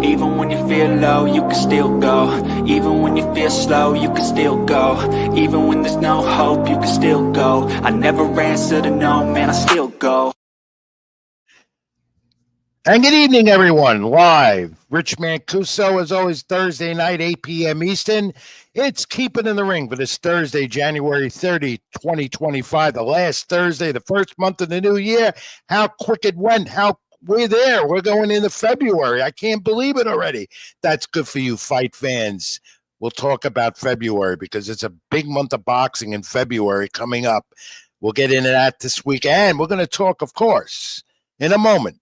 Even when you feel low, you can still go. Even when you feel slow, you can still go. Even when there's no hope, you can still go. I never answer to no, man, I still go. And good evening, everyone. Live, Rich Mancuso, as always, Thursday night, 8 p.m. Eastern. It's Keep It in the Ring for this Thursday, January 30, 2025, the last Thursday, the first month of the new year. How quick it went. We're there. We're going into February. I can't believe it already. That's good for you, fight fans. We'll talk about February because it's a big month of boxing in February coming up. We'll get into that this week. And we're going to talk, of course, in a moment.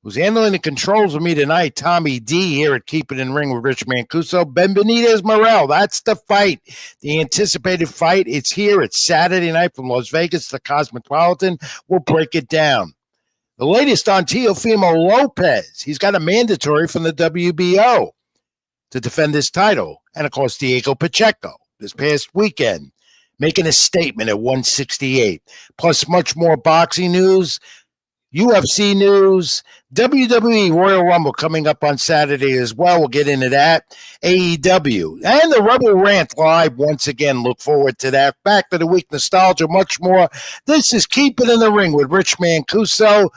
Who's handling the controls with me tonight, Tommy D here at Keep It in Ring with Rich Mancuso. Ben Benitez Morel, that's the fight, the anticipated fight. It's here. It's Saturday night from Las Vegas to the Cosmopolitan. We'll break it down. The latest on Teofimo Lopez. He's got a mandatory from the WBO to defend his title. And, of course, Diego Pacheco this past weekend making a statement at 168. Plus much more boxing news, UFC news, WWE Royal Rumble coming up on Saturday as well. We'll get into that. AEW and the Rebel Rant live once again. Look forward to that. Back to the week nostalgia, much more. This is Keep It in the Ring with Rich Mancuso.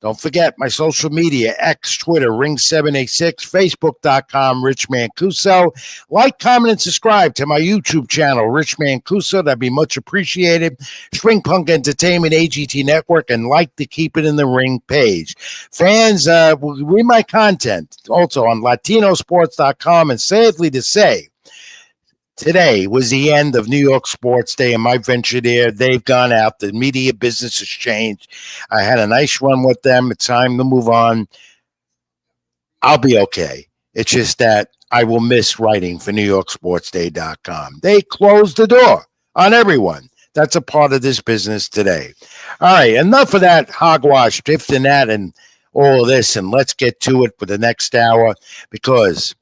Don't forget my social media, X, Twitter, Ring786, Facebook.com, Rich Mancuso. Like, comment, and subscribe to my YouTube channel, Rich Mancuso. That'd be much appreciated. String Punk Entertainment, AGT Network, and like the Keep It in the Ring page. Fans, read my content also on Latinosports.com. And sadly to say, today was the end of New York Sports Day and my venture there. They've gone out. The media business has changed. I had a nice run with them. It's time to move on. I'll be okay. It's just that I will miss writing for NewYorkSportsDay.com. They closed the door on everyone. That's a part of this business today. All right, enough of that hogwash, drifting that and all of this, and let's get to it for the next hour because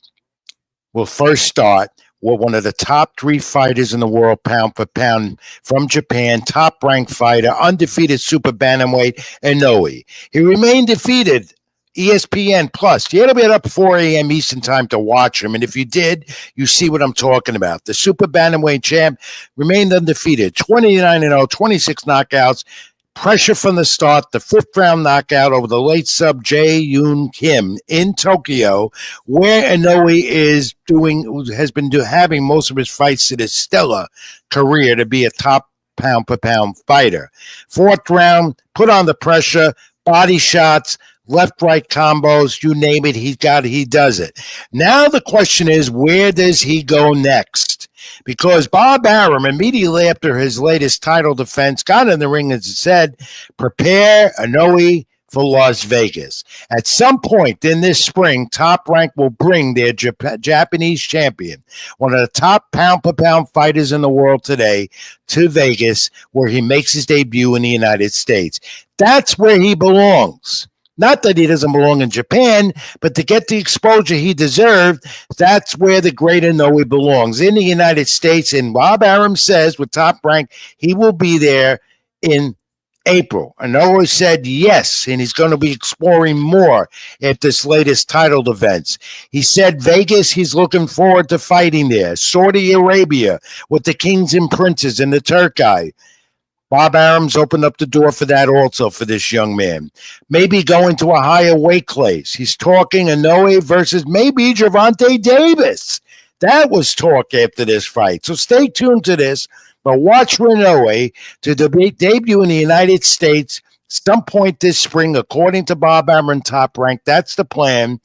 we'll first start with one of the top 3 fighters in the world, pound for pound, from Japan, top-ranked fighter, undefeated super bantamweight, Inoue. He remained defeated. ESPN Plus. You had to be up 4 a.m. Eastern time to watch him, and if you did, you see what I'm talking about. The super bantamweight champ remained undefeated, 29-0, 26 knockouts. Pressure from the start, the 5th-round knockout over the late sub Jae-Yoon Kim in Tokyo, where Inoue has been having most of his fights in his stellar career to be a top pound-per-pound fighter. 4th round, put on the pressure, body shots, left-right combos, you name it, he does it. Now the question is, where does he go next? Because Bob Arum, immediately after his latest title defense, got in the ring and said, prepare Inoue for Las Vegas. At some point in this spring, Top Rank will bring their Japanese champion, one of the top pound-per-pound fighters in the world today, to Vegas, where he makes his debut in the United States. That's where he belongs. Not that he doesn't belong in Japan, but to get the exposure he deserved, that's where the great Inoue belongs, in the United States. And Bob Arum says, with Top Rank, he will be there in April. Inoue said yes, and he's going to be exploring more at this latest title defense. He said Vegas, he's looking forward to fighting there. Saudi Arabia with the kings and princes and the Turkey. Bob Arum's opened up the door for that also for this young man. Maybe going to a higher weight class. He's talking Inoue versus maybe Gervonta Davis. That was talk after this fight. So stay tuned to this, but watch for Inoue to debut in the United States some point this spring, according to Bob Arum, Top Rank. That's the plan.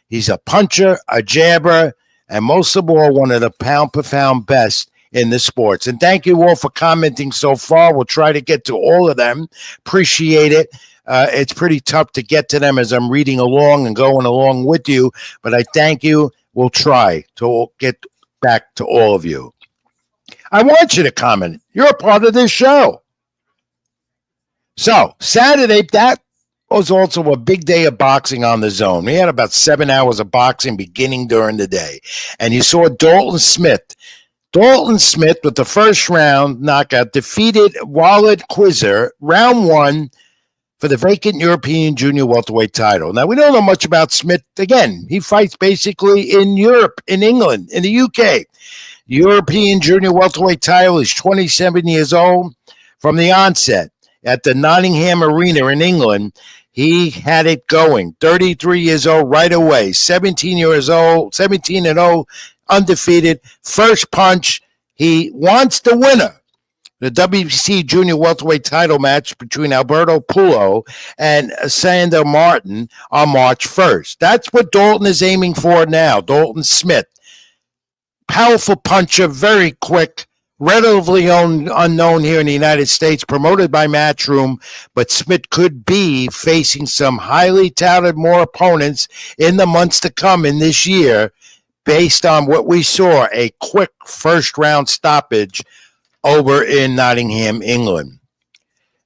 He's a puncher, a jabber, and most of all, one of the pound-per-pound best in the sports. And thank you all for commenting so far. We'll try to get to all of them. Appreciate it. It's pretty tough to get to them as I'm reading along and going along with you, but I thank you. We'll try to get back to all of you. I want you to comment. You're a part of this show. So, Saturday, that was also a big day of boxing on the zone. We had about 7 hours of boxing beginning during the day. And you saw Dalton Smith with the first round knockout defeated Walid Quizzer, round 1, for the vacant European junior welterweight title. Now, we don't know much about Smith. Again, he fights basically in Europe, in England, in the UK. European junior welterweight title is 27 years old. From the onset at the Nottingham Arena in England, he had it going. 33 years old right away. 17 years old, 17-0, undefeated. First punch. He wants the winner. The WBC junior welterweight title match between Alberto Puello and Sander Martin on March 1st. That's what Dalton is aiming for now. Dalton Smith. Powerful puncher, very quick, relatively unknown here in the United States, promoted by Matchroom, but Smith could be facing some highly touted more opponents in the months to come in this year based on what we saw, a quick first-round stoppage over in Nottingham, England.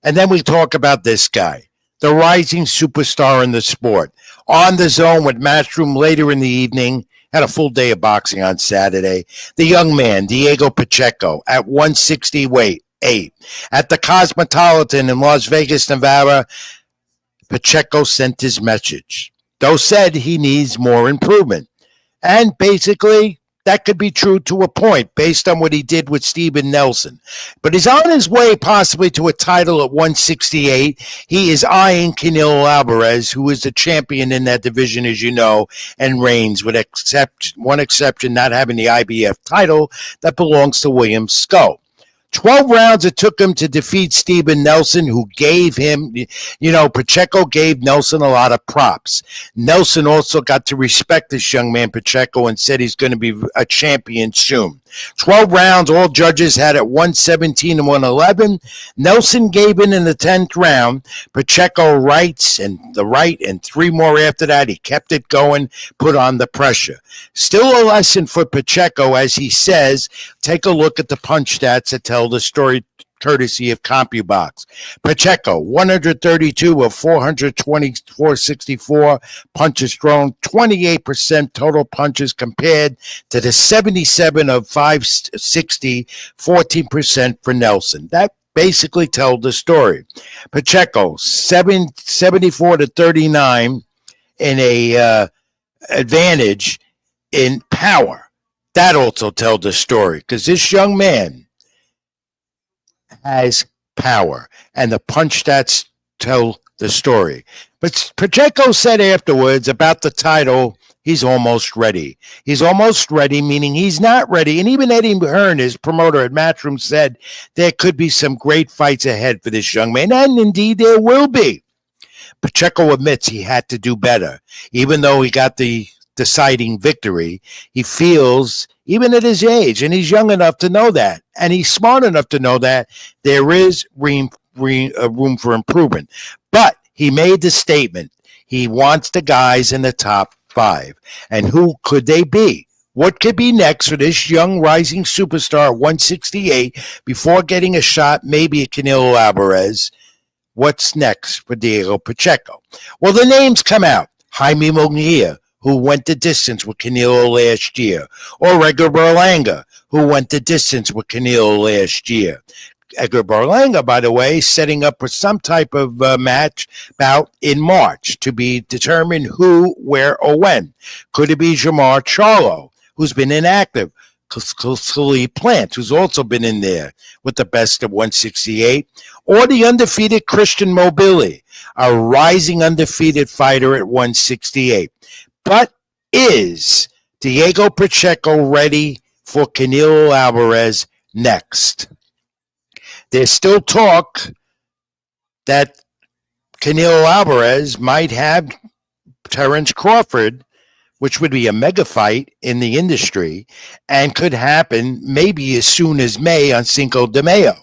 And then we talk about this guy, the rising superstar in the sport. On the Zone with Matchroom later in the evening. Had a full day of boxing on Saturday. The young man, Diego Pacheco, at 160 weight, 8. At the Cosmopolitan in Las Vegas, Nevada, Pacheco sent his message, though said he needs more improvement. And basically, that could be true to a point based on what he did with Steven Nelson. But he's on his way possibly to a title at 168. He is eyeing Canelo Alvarez, who is the champion in that division, as you know, and reigns with one exception, not having the IBF title that belongs to William Sco. 12 rounds it took him to defeat Steven Nelson, who gave him, Pacheco gave Nelson a lot of props. Nelson also got to respect this young man, Pacheco, and said he's going to be a champion soon. 12 rounds, all judges had it 117 and 111. Nelson gave in the 10th round. Pacheco rights and 3 more after that. He kept it going, put on the pressure. Still a lesson for Pacheco, as he says. Take a look at the punch stats that tell the story, courtesy of CompuBox. Pacheco, 132 of 464 punches thrown, 28% total punches compared to the 77 of 560, 14% for Nelson. That basically tells the story. Pacheco, 74 to 39 in a advantage in power. That also tells the story, because this young man has power, and the punch stats tell the story. But Pacheco said afterwards about the title, he's almost ready. He's almost ready, meaning he's not ready. And even Eddie Hearn, his promoter at Matchroom, said there could be some great fights ahead for this young man, and indeed there will be. Pacheco admits he had to do better. Even though he got the deciding victory, he feels, even at his age, and he's young enough to know that, and he's smart enough to know that, there is room for improvement. But he made the statement, he wants the guys in the top 5. And who could they be? What could be next for this young rising superstar at 168 before getting a shot maybe at Canelo Alvarez? What's next for Diego Pacheco? Well, the names come out. Jaime Munguia, who went the distance with Canelo last year, or Edgar Berlanga, who went the distance with Canelo last year. Edgar Berlanga, by the way, setting up for some type of match bout in March to be determined who, where, or when. Could it be Jamar Charlo, who's been inactive? Khalid Plant, who's also been in there with the best of 168, or the undefeated Christian Mobili, a rising undefeated fighter at 168. But is Diego Pacheco ready for Canelo Alvarez next? There's still talk that Canelo Alvarez might have Terence Crawford, which would be a mega fight in the industry and could happen maybe as soon as May on Cinco de Mayo.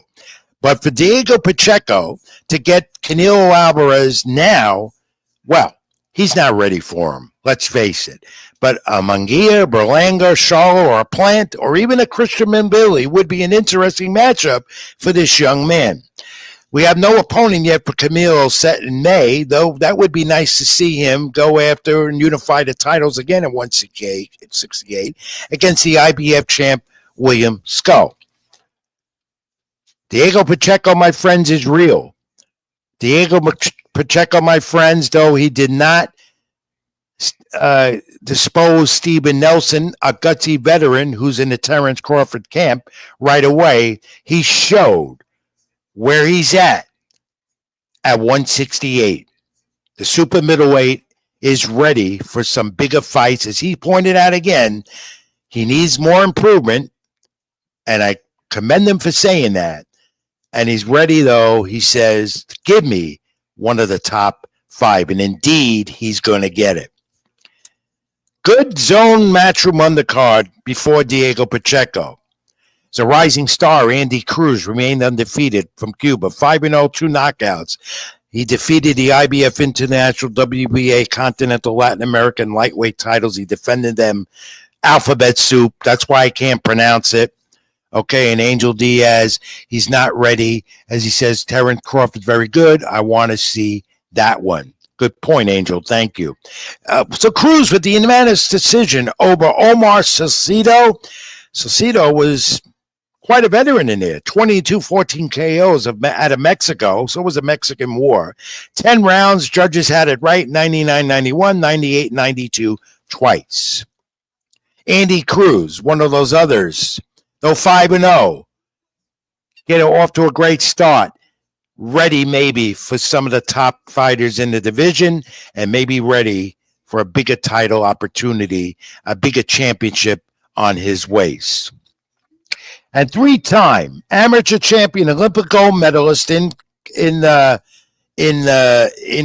But for Diego Pacheco to get Canelo Alvarez now, well, he's not ready for him. Let's face it. But a Munguia, Berlanga, Charlo, or a Plant, or even a Christian Mobili would be an interesting matchup for this young man. We have no opponent yet for Canelo set in May, though that would be nice to see him go after and unify the titles again at 168 against the IBF champ William Sco. Diego Pacheco, my friends, is real. Diego Pacheco, my friends, though he did not dispose Steven Nelson, a gutsy veteran who's in the Terrence Crawford camp, right away, he showed where he's at 168. The super middleweight is ready for some bigger fights. As he pointed out again, he needs more improvement, and I commend him for saying that. And he's ready, though, he says, give me one of the top 5. And indeed, he's going to get it. Good zone matchroom undercard before Diego Pacheco. As a rising star, Andy Cruz remained undefeated from Cuba, 5-0, 2 knockouts. He defeated the IBF International, WBA, Continental, Latin American lightweight titles. He defended them alphabet soup. That's why I can't pronounce it. Okay, and Angel Diaz, he's not ready. As he says, Terrence Crawford's very good. I want to see that one. Good point, Angel. Thank you. So Cruz with the unanimous decision over Omar Salcido. Salcido was quite a veteran in there. 22-14 KOs out of Mexico. So it was a Mexican war. 10 rounds. Judges had it right. 99-91, 98-92 twice. Andy Cruz, one of those others. Though 5-0. Get it off to a great start. Ready maybe for some of the top fighters in the division and maybe ready for a bigger title opportunity, a bigger championship on his waist. And 3-time amateur champion, Olympic gold medalist in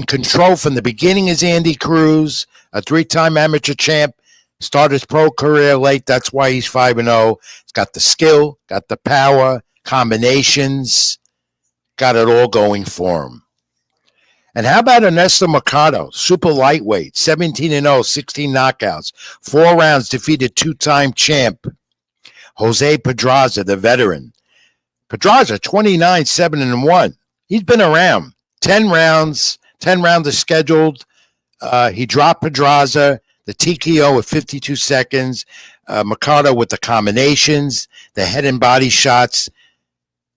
control from the beginning is Andy Cruz, a 3-time amateur champ. Started his pro career late. That's why he's 5-0. He's got the skill, got the power, combinations, got it all going for him. And how about Ernesto Mercado, super lightweight, 17-0, 16 knockouts, 4 rounds, defeated 2-time champ Jose Pedraza, the veteran. Pedraza, 29, 7-1. He's been around. 10 rounds are scheduled. He dropped Pedraza, the TKO at 52 seconds. Mercado with the combinations, the head and body shots.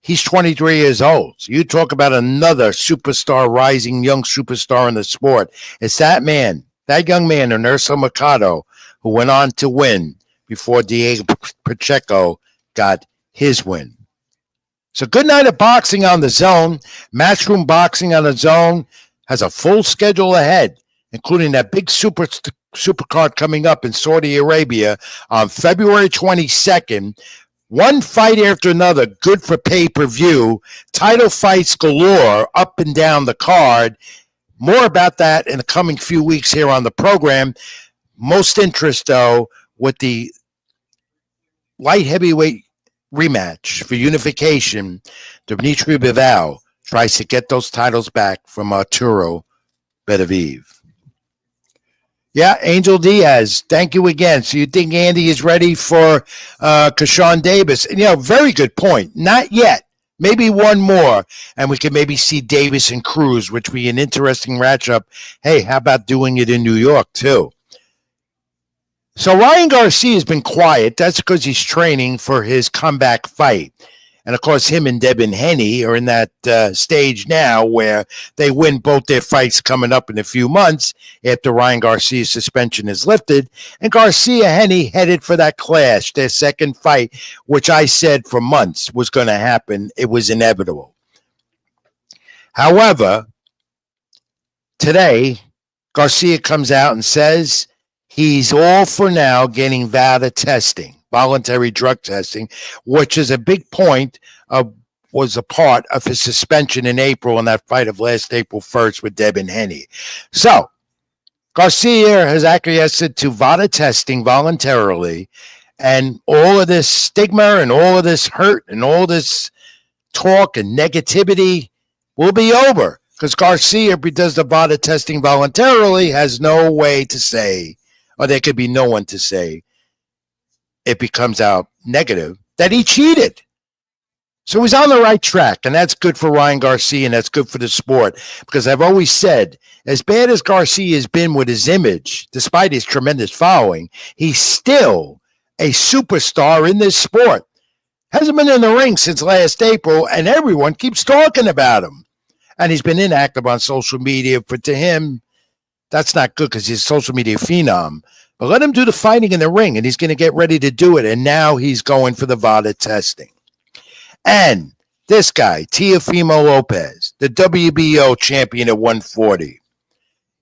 He's 23 years old. So you talk about another superstar, rising young superstar in the sport. It's that man, that young man, Ernesto Mercado, who went on to win before Diego Pacheco got his win. So good night of boxing on the zone. Matchroom Boxing on the zone has a full schedule ahead, including that big supercard coming up in Saudi Arabia on February 22nd. One fight after another, good for pay-per-view. Title fights galore up and down the card. More about that in the coming few weeks here on the program. Most interest, though, with the light heavyweight rematch for unification. Dmitry Bivol tries to get those titles back from Arturo Beterbiev. Yeah, Angel Diaz, thank you again. So you think Andy is ready for Keyshawn Davis? And, very good point. Not yet. Maybe one more, and we can maybe see Davis and Cruz, which would be an interesting matchup. Hey, how about doing it in New York, too? So Ryan Garcia has been quiet. That's because he's training for his comeback fight. And, of course, him and Devin Haney are in that stage now where they win both their fights coming up in a few months after Ryan Garcia's suspension is lifted. And Garcia-Haney headed for that clash, their second fight, which I said for months was going to happen. It was inevitable. However, today, Garcia comes out and says he's all for now getting VADA testing. Voluntary drug testing, which is a big point was a part of his suspension in April in that fight of last April 1st with Devin Haney. So Garcia has acquiesced to VADA testing voluntarily, and all of this stigma and all of this hurt and all this talk and negativity will be over because Garcia, if he does the VADA testing voluntarily, has no way to say, or there could be no one to say, it becomes out negative, that he cheated. So he's on the right track, and that's good for Ryan Garcia, and that's good for the sport, because I've always said, as bad as Garcia has been with his image, despite his tremendous following, he's still a superstar in this sport. Hasn't been in the ring since last April, and everyone keeps talking about him. And he's been inactive on social media. But to him, that's not good because he's a social media phenom. But let him do the fighting in the ring, and he's going to get ready to do it. And now he's going for the VADA testing. And this guy, Teofimo Lopez, the WBO champion at 140.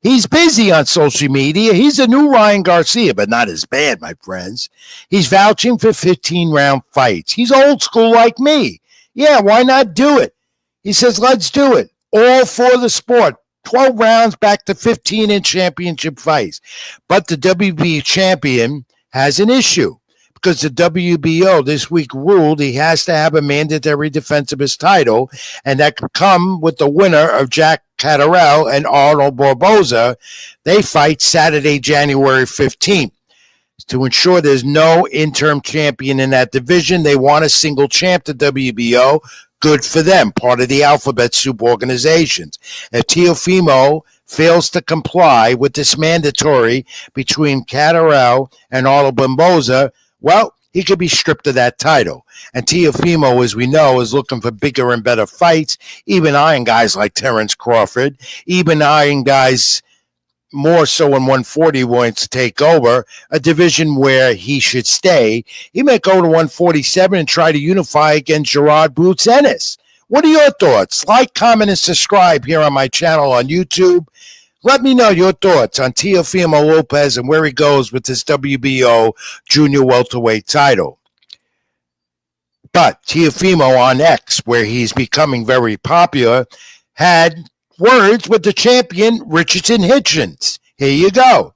He's busy on social media. He's a new Ryan Garcia, but not as bad, my friends. He's vouching for 15-round fights. He's old school like me. Yeah, why not do it? He says, let's do it. All for the sport. 12 rounds back to 15 in championship fights. But the WBO champion has an issue because the WBO this week ruled he has to have a mandatory defense of his title, and that could come with the winner of Jack Catterall and Arnold Barboza. They fight Saturday, January 15th. To ensure there's no interim champion in that division, they want a single champ, the WBO. Good for them, part of the alphabet soup organizations. If Teofimo fails to comply with this mandatory between Catterall and Arnold Barboza, well, he could be stripped of that title. And Teofimo, as we know, is looking for bigger and better fights, even eyeing guys like Terrence Crawford, even eyeing guys more so in 140 wants to take over, a division where he should stay. He may go to 147 and try to unify against Gerard Boots Ennis. What are your thoughts? Like, comment, and subscribe here on my channel on YouTube. Let me know your thoughts on Teofimo Lopez and where he goes with this WBO junior welterweight title. But Teofimo on X, where he's becoming very popular, had words with the champion, Richardson Hitchens. Here you go.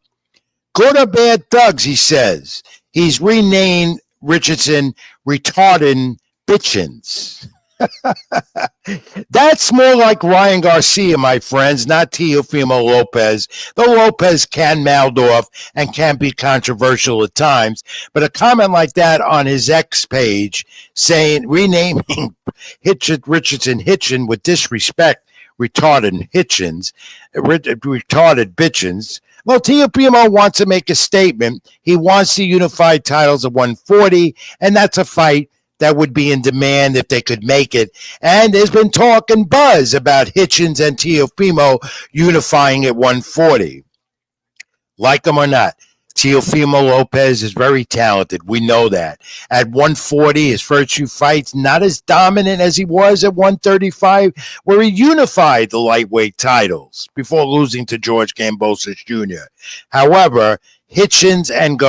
Good or bad thugs, he says. He's renamed Richardson Retarded Bitchins. That's more like Ryan Garcia, my friends, not Teofimo Lopez. Though Lopez can mouth off and can be controversial at times, but a comment like that on his X page saying, renaming Richardson Hitchin with disrespect, retarded Hitchens, retarded bitchins. Well, Teofimo wants to make a statement. He wants the unified titles of 140, and that's a fight that would be in demand if they could make it. And there's been talk and buzz about Hitchens and Teofimo unifying at 140. Like him or not, Teofimo Lopez is very talented. We know that. At 140, his first few fights, not as dominant as he was at 135, where he unified the lightweight titles before losing to George Kambosos Jr. However, Hitchens and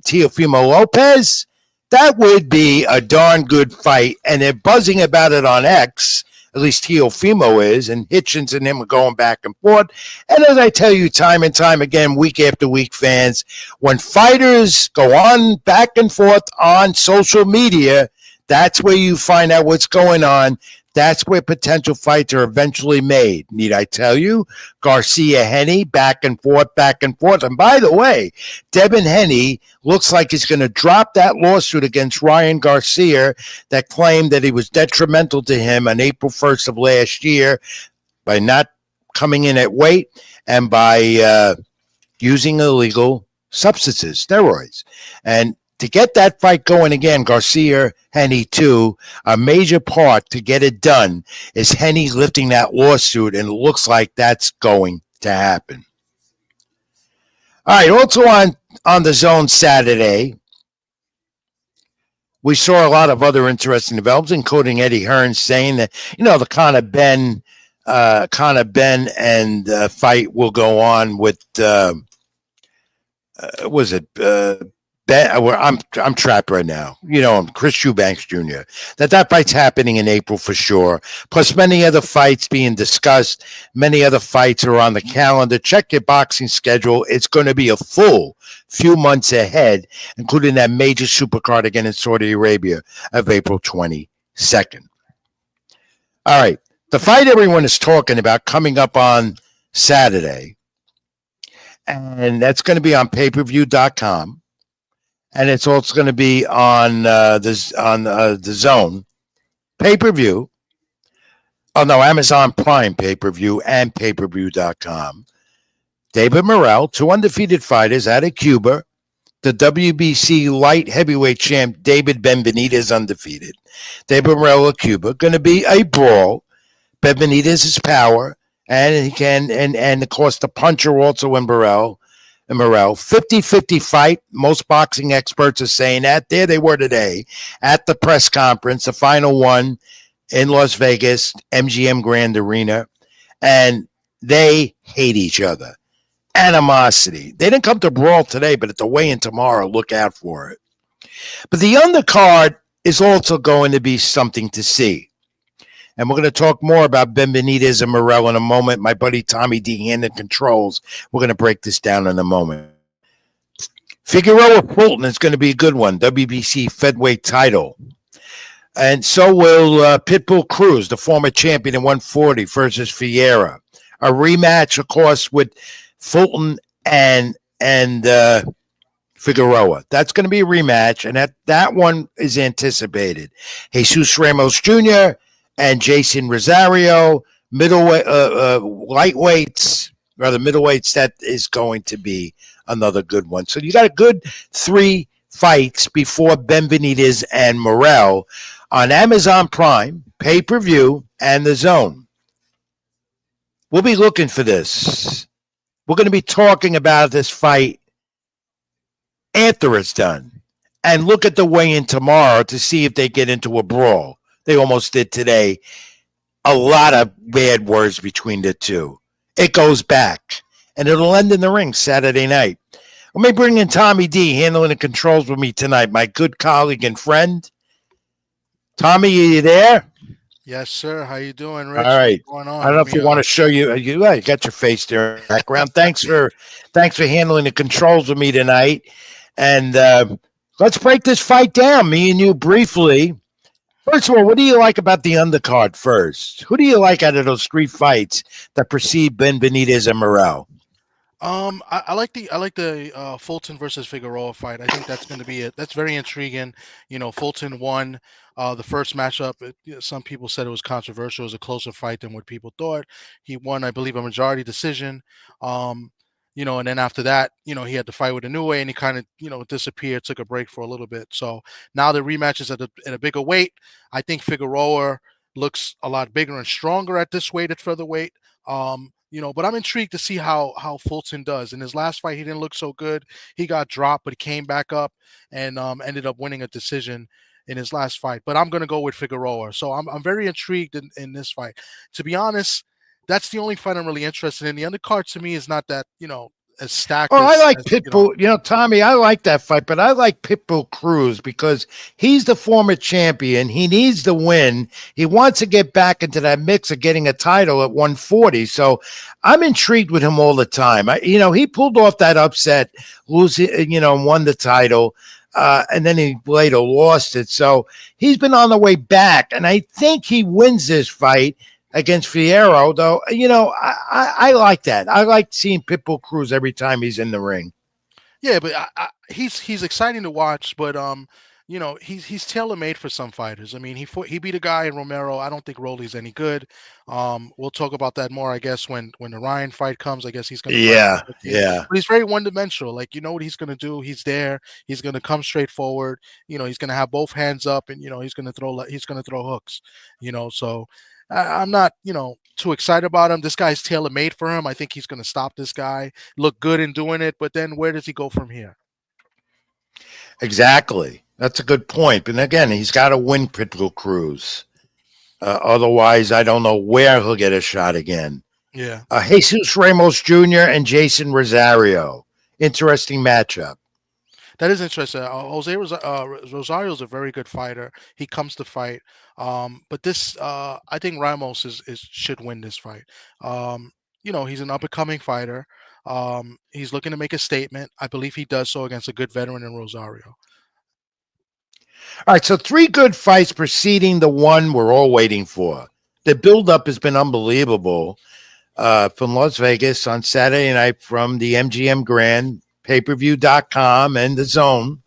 Teofimo Lopez, that would be a darn good fight, and they're buzzing about it on X. At least Teofimo is, and Hitchens and him are going back and forth. And as I tell you time and time again, week after week, fans, when fighters go on back and forth on social media, that's where you find out what's going on. That's where potential fights are eventually made. Need I tell you? Garcia Henney, back and forth, back and forth. And by the way, Devin Henney looks like he's going to drop that lawsuit against Ryan Garcia that claimed that he was detrimental to him on April 1st of last year by not coming in at weight and by using illegal substances, steroids. And to get that fight going again, Garcia, Henney, too, a major part to get it done is Henney lifting that lawsuit, and it looks like that's going to happen. All right, also on the Zone Saturday, we saw a lot of other interesting developments, including Eddie Hearn saying that, the Conor Ben and fight will go on with, Ben, I'm trapped right now. Chris Eubanks Jr. That fight's happening in April for sure. Plus many other fights being discussed. Many other fights are on the calendar. Check your boxing schedule. It's going to be a full few months ahead, including that major supercard again in Saudi Arabia of April 22nd. All right. The fight everyone is talking about coming up on Saturday, and that's going to be on pay-per-view.com. And it's also going to be on the Zone pay-per-view. Oh, no, Amazon Prime pay-per-view and pay-per-view.com. David Morrell, 2 undefeated fighters out of Cuba. The WBC light heavyweight champ, David Benvenida, is undefeated. David Morrell of Cuba. Going to be a brawl. Benitez's power, and he can, and of course the puncher also in Morel. And Morel, 50-50 fight. Most boxing experts are saying that. There they were today at the press conference, the final one in Las Vegas, MGM Grand Arena, and they hate each other. Animosity. They didn't come to brawl today, but at the weigh-in tomorrow, look out for it. But the undercard is also going to be something to see. And we're going to talk more about Ben Benitez and Morel in a moment. My buddy Tommy D. Hand controls. We're going to break this down in a moment. Figueroa Fulton is going to be a good one. WBC featherweight title. And so will Pitbull Cruz, the former champion in 140 versus Fiera. A rematch, of course, with Fulton and Figueroa. That's going to be a rematch, and that one is anticipated. Jesus Ramos Jr. and Jason Rosario, middleweights. That is going to be another good one. So you got a good 3 fights before Ben Benitez and Morel on Amazon Prime, pay-per-view, and The Zone. We'll be looking for this. We're going to be talking about this fight after it's done. And look at the weigh-in tomorrow to see if they get into a brawl. They almost did today. A lot of bad words between the two. It goes back. And it'll end in the ring Saturday night. Let me bring in Tommy D, handling the controls with me tonight, my good colleague and friend. Tommy, are you there? Yes, sir. How you doing, Rich? All right. What's going on? I don't know if you want to show you. You got your face there in the background. Thanks for handling the controls with me tonight. And let's break this fight down, me and you, briefly. First of all, what do you like about the undercard first? Who do you like out of those 3 fights that precede Ben Benitez and Morel? I like the Fulton versus Figueroa fight. I think that's going to be it. That's very intriguing. Fulton won the first matchup. Some people said it was controversial. It was a closer fight than what people thought. He won, I believe, a majority decision. And then after that, he had to fight with Inoue, and he kind of, disappeared, took a break for a little bit. So now the rematch is at a bigger weight. I think Figueroa looks a lot bigger and stronger at this weight, at featherweight. But I'm intrigued to see how Fulton does. In his last fight, he didn't look so good. He got dropped, but he came back up and ended up winning a decision in his last fight. But I'm going to go with Figueroa. So I'm very intrigued in this fight. To be honest, that's the only fight I'm really interested in. The undercard to me is not that, as stacked. Oh, I like Pitbull. Tommy, I like that fight, but I like Pitbull Cruz because he's the former champion. He needs to win. He wants to get back into that mix of getting a title at 140. So I'm intrigued with him all the time. He pulled off that upset, losing, won the title. And then he later lost it. So he's been on the way back. And I think he wins this fight against Fierro, though. I like that. I like seeing Pitbull Cruz every time he's in the ring. Yeah, but he's exciting to watch. But he's tailor made for some fighters. I mean, he beat a guy in Romero. I don't think Rolly's any good. We'll talk about that more, I guess, when the Ryan fight comes. I guess he's going to yeah. But he's very one dimensional. Like, you know what he's going to do. He's there. He's going to come straight forward. He's going to have both hands up, and he's going to throw hooks. So. I'm not, too excited about him. This guy's tailor-made for him. I think he's going to stop this guy, look good in doing it, but then where does he go from here? Exactly. That's a good point. But again, he's got to win Pitbull Cruz. Otherwise, I don't know where he'll get a shot again. Yeah. Jesus Ramos Jr. and Jason Rosario. Interesting matchup. That is interesting. Jose Rosario is a very good fighter. He comes to fight. But this, I think Ramos should win this fight. He's an up-and-coming fighter. He's looking to make a statement. I believe he does so against a good veteran in Rosario. All right, so 3 good fights preceding the one we're all waiting for. The build-up has been unbelievable from Las Vegas on Saturday night from the MGM Grand, payperview.com, and The Zone.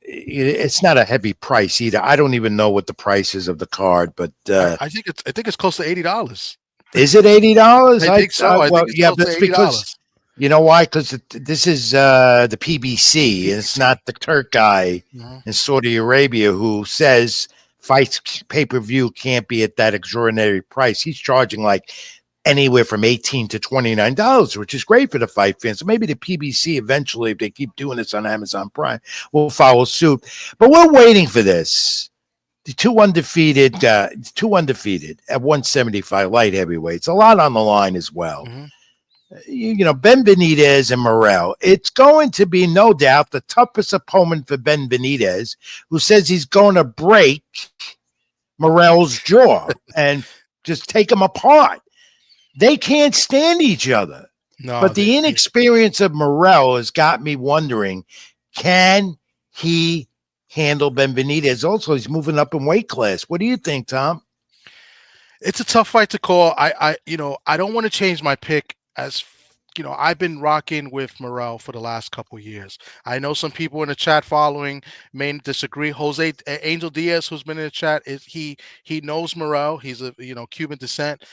It's not a heavy price either. I don't even know what the price is of the card, but I think it's close to $80. Is it $80? I think so. I think it's close to $80. Because you know why? Because this is the PBC, and it's not the Turk guy in Saudi Arabia who says fights pay-per-view can't be at that extraordinary price. He's charging like anywhere from $18 to $29, which is great for the fight fans. So maybe the PBC eventually, if they keep doing this on Amazon Prime, will follow suit. But we're waiting for this. The two undefeated at 175 light heavyweights. A lot on the line as well. Mhm. You know, Ben Benitez and Morrell. It's going to be no doubt the toughest opponent for Ben Benitez, who says he's going to break Morrell's jaw and just take him apart. They can't stand each other. No, But the inexperience of Morrell has got me wondering, can he handle Ben Benitez? Also, he's moving up in weight class. What do you think, Tom? it's a tough fight to call. I don't want to change my pick. As I've been rocking with Morrell for the last couple years. I know some people in the chat following may disagree. Jose Angel Diaz, who's been in the chat, he knows Morrell. He's a Cuban descent.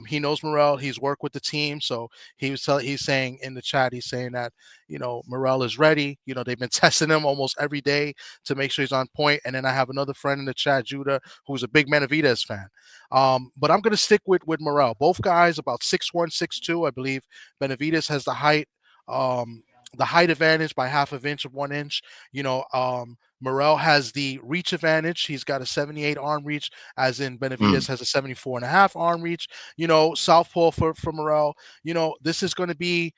He knows Morrell. He's worked with the team, so he's saying in the chat, he's saying that Morrell is ready. They've been testing him almost every day to make sure he's on point. And then I have another friend in the chat, Judah, who's a big Benavidez fan. But I'm going to stick with Morrell. Both guys about 6'1", 6'2", I believe. Benavidez has the height advantage by half an inch of 1 inch. Morrell has the reach advantage. He's got a 78 arm reach, as in Benavidez has a 74.5 arm reach. Southpaw for Morrell. This is going to be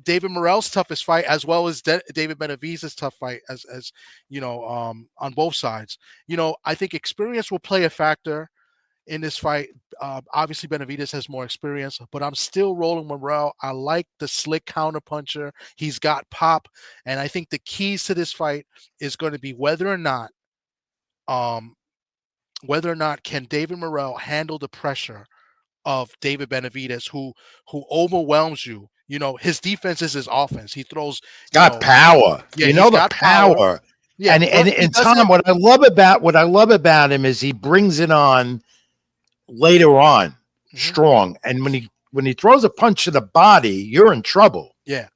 David Morrell's toughest fight, as well as David Benavidez's tough fight, as on both sides. I think experience will play a factor in this fight. Obviously, Benavidez has more experience, but I'm still rolling Morrell. I like the slick counterpuncher. He's got pop, and I think the keys to this fight is going to be whether or not can David Morrell handle the pressure of David Benavidez, who overwhelms you. His defense is his offense. He throws. Got power. Yeah, he's got the power. Yeah, and Tom, what I love about him is he brings it on later on, strong. And when he throws a punch to the body, you're in trouble. Yeah,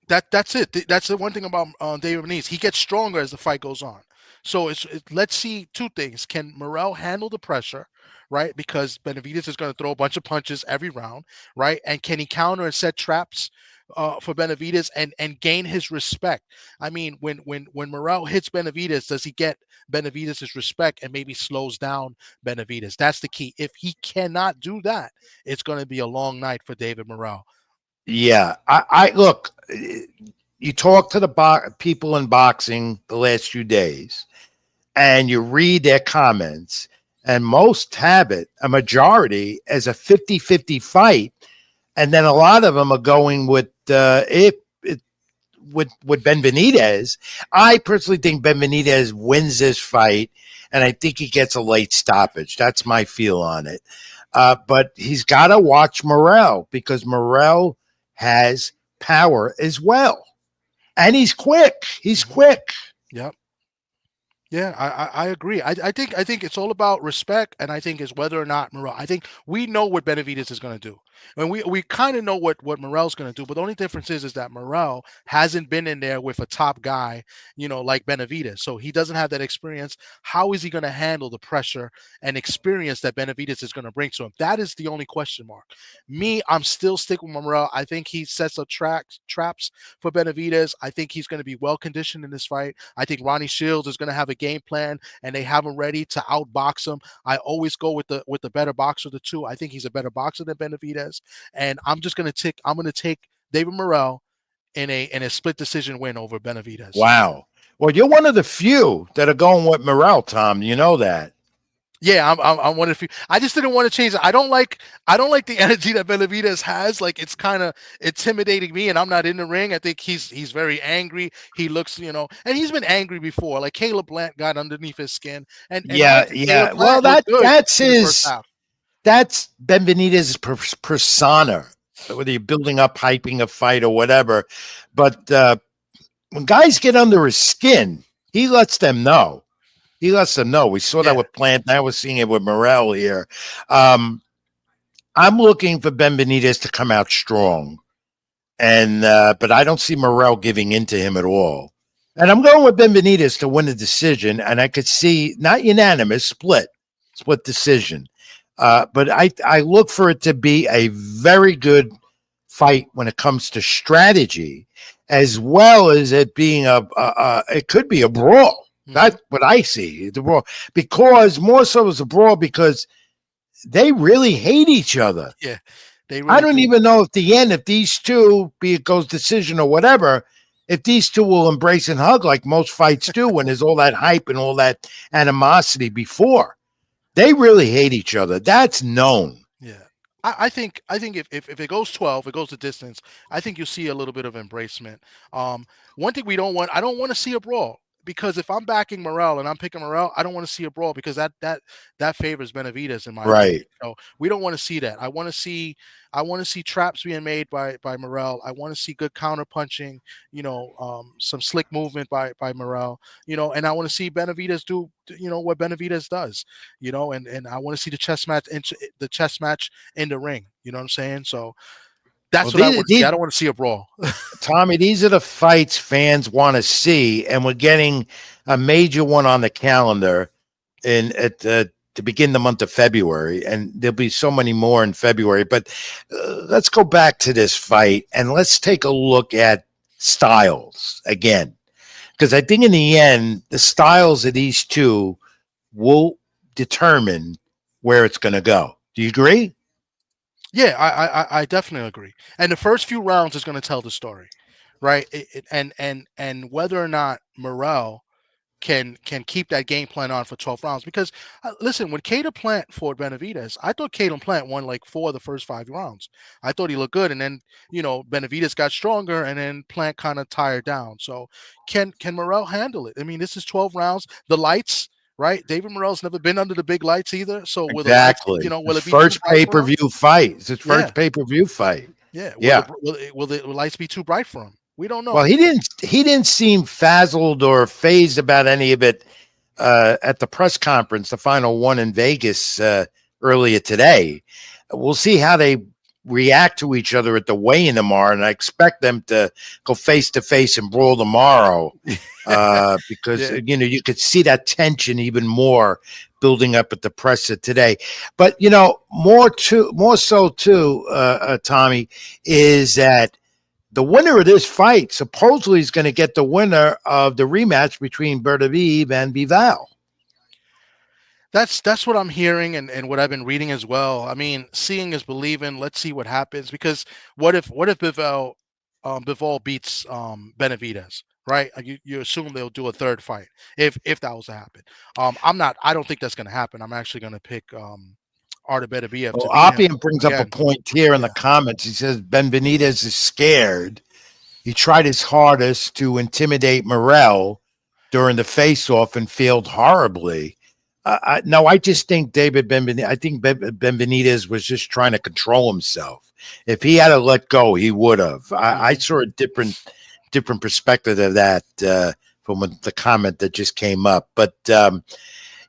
that's it. That's the one thing about David Benavidez. He gets stronger as the fight goes on. So let's see two things. Can Morrell handle the pressure, right? Because Benavidez is going to throw a bunch of punches every round, right? And can he counter and set traps for Benavidez and gain his respect? I mean, when Morrell hits Benavidez, does he get Benavidez's respect and maybe slows down Benavidez? That's the key. If he cannot do that, it's going to be a long night for David Morrell. Yeah, I look. You talk to the people in boxing the last few days, and you read their comments, and most have it, a majority, as a 50-50 fight, and then a lot of them are going with Ben Benitez. I personally think Ben Benitez wins this fight, and I think he gets a late stoppage. That's my feel on it. But he's got to watch Morrell, because Morrell has power as well. And he's quick. He's quick. Yep. Yeah, I agree. I think it's all about respect, and I think it's whether or not Morrell. I think we know what Benavidez is going to do, and we kind of know what Morrell's going to do. But the only difference is that Morrell hasn't been in there with a top guy, like Benavidez, so he doesn't have that experience. How is he going to handle the pressure and experience that Benavidez is going to bring to him? That is the only question mark. I'm still sticking with Morrell. I think he sets up traps for Benavidez. I think he's going to be well conditioned in this fight. I think Ronnie Shields is going to have a game plan, and they have him ready to outbox him. I always go with the better boxer of the two. I think he's a better boxer than Benavidez, and I'm going to take David Morrell in a split decision win over Benavidez. Wow. Well, you're one of the few that are going with Morrell, Tom. You know that. Yeah, I'm one of the few. I just didn't want to change it. I don't like the energy that Benavidez has. Like, it's kind of intimidating me, and I'm not in the ring. I think he's very angry. He looks, and he's been angry before. Like, Caleb Plant got underneath his skin, and yeah. Well, that's Ben Benitez's persona, whether you're building up, hyping a fight or whatever. But when guys get under his skin, he lets them know. We saw that with Plant. Now we're seeing it with Morrell here. I'm looking for Ben Benitez to come out strong, and but I don't see Morrell giving in to him at all. And I'm going with Benvenidez to win the decision, and I could see not unanimous, split decision. But I look for it to be a very good fight when it comes to strategy, as well as it being it could be a brawl. Hmm. That's what I see, the brawl, because more so as a brawl because they really hate each other. Yeah, they I really don't do. even know if the end, if these two, be it goes decision or whatever, if these two will embrace and hug like most fights do when there's all that hype and all that animosity before. They really hate each other. That's known. Yeah. I think if it goes 12, it goes the distance, I think you'll see a little bit of embracement. Um, One thing we don't want, I don't want to see a brawl because if I'm backing Morel and I'm picking Morel, I don't want to see a brawl because that favors Benavidez in my opinion. Right. So we don't want to see that. I want to see traps being made by Morel. I want to see good counter punching, some slick movement by Morel, and I want to see Benavidez do what Benavidez does, and I want to see the chess match in the ring. You know what I'm saying? So Well, that's what I want to see. these I don't want to see a brawl. Tommy, these are the fights fans want to see, and we're getting a major one on the calendar in at to begin the month of February, and there'll be so many more in February. But let's go back to this fight and let's take a look at styles again, because I think in the end, the styles of these two will determine where it's going to go. Do you agree? Yeah, I definitely agree. And the first few rounds is going to tell the story, right? And whether or not Morel can keep that game plan on for 12 rounds. Because listen, when Cater Plant fought Benavidez, I thought Cater Plant won like 4 of the first 5 rounds. I thought he looked good, and then Benavidez got stronger, and then Plant kind of tired down. So can Morel handle it? I mean, this is 12 rounds. The lights. Right, David Morrell's never been under the big lights either. So will the lights, Exactly. will His it be too first bright pay for per him? view fight. It's his Yeah, first pay per view fight. yeah. Will the Yeah. lights be too bright for him? We don't Well, know. he didn't seem frazzled or phased about any of it at the press conference, the final one in Vegas earlier today. We'll see how they react to each other at the weigh-in tomorrow, and I expect them to go face to face and brawl tomorrow because Yeah. you could see that tension even more building up at the presser today. But more so too, Tommy, is that the winner of this fight supposedly is going to get the winner of the rematch between Bertaviv and Vival. That's what I'm hearing and what I've been reading as well. I mean, seeing is believing. Let's see what happens because what if Bivol beats Benavidez, right? You assume they'll do a third fight if that was to happen. I don't think that's going to happen. I'm actually going to pick Artur Beterbiev Well, to beat him Appian brings up a again. point here in the Yeah. comments. He says Ben Benitez is scared. He tried his hardest to intimidate Morel during the face-off and failed horribly. No, I just think I think Ben Benitez was just trying to control himself. If he had to let go, he would have. I Hmm. saw a different perspective of that from the comment that just came up. But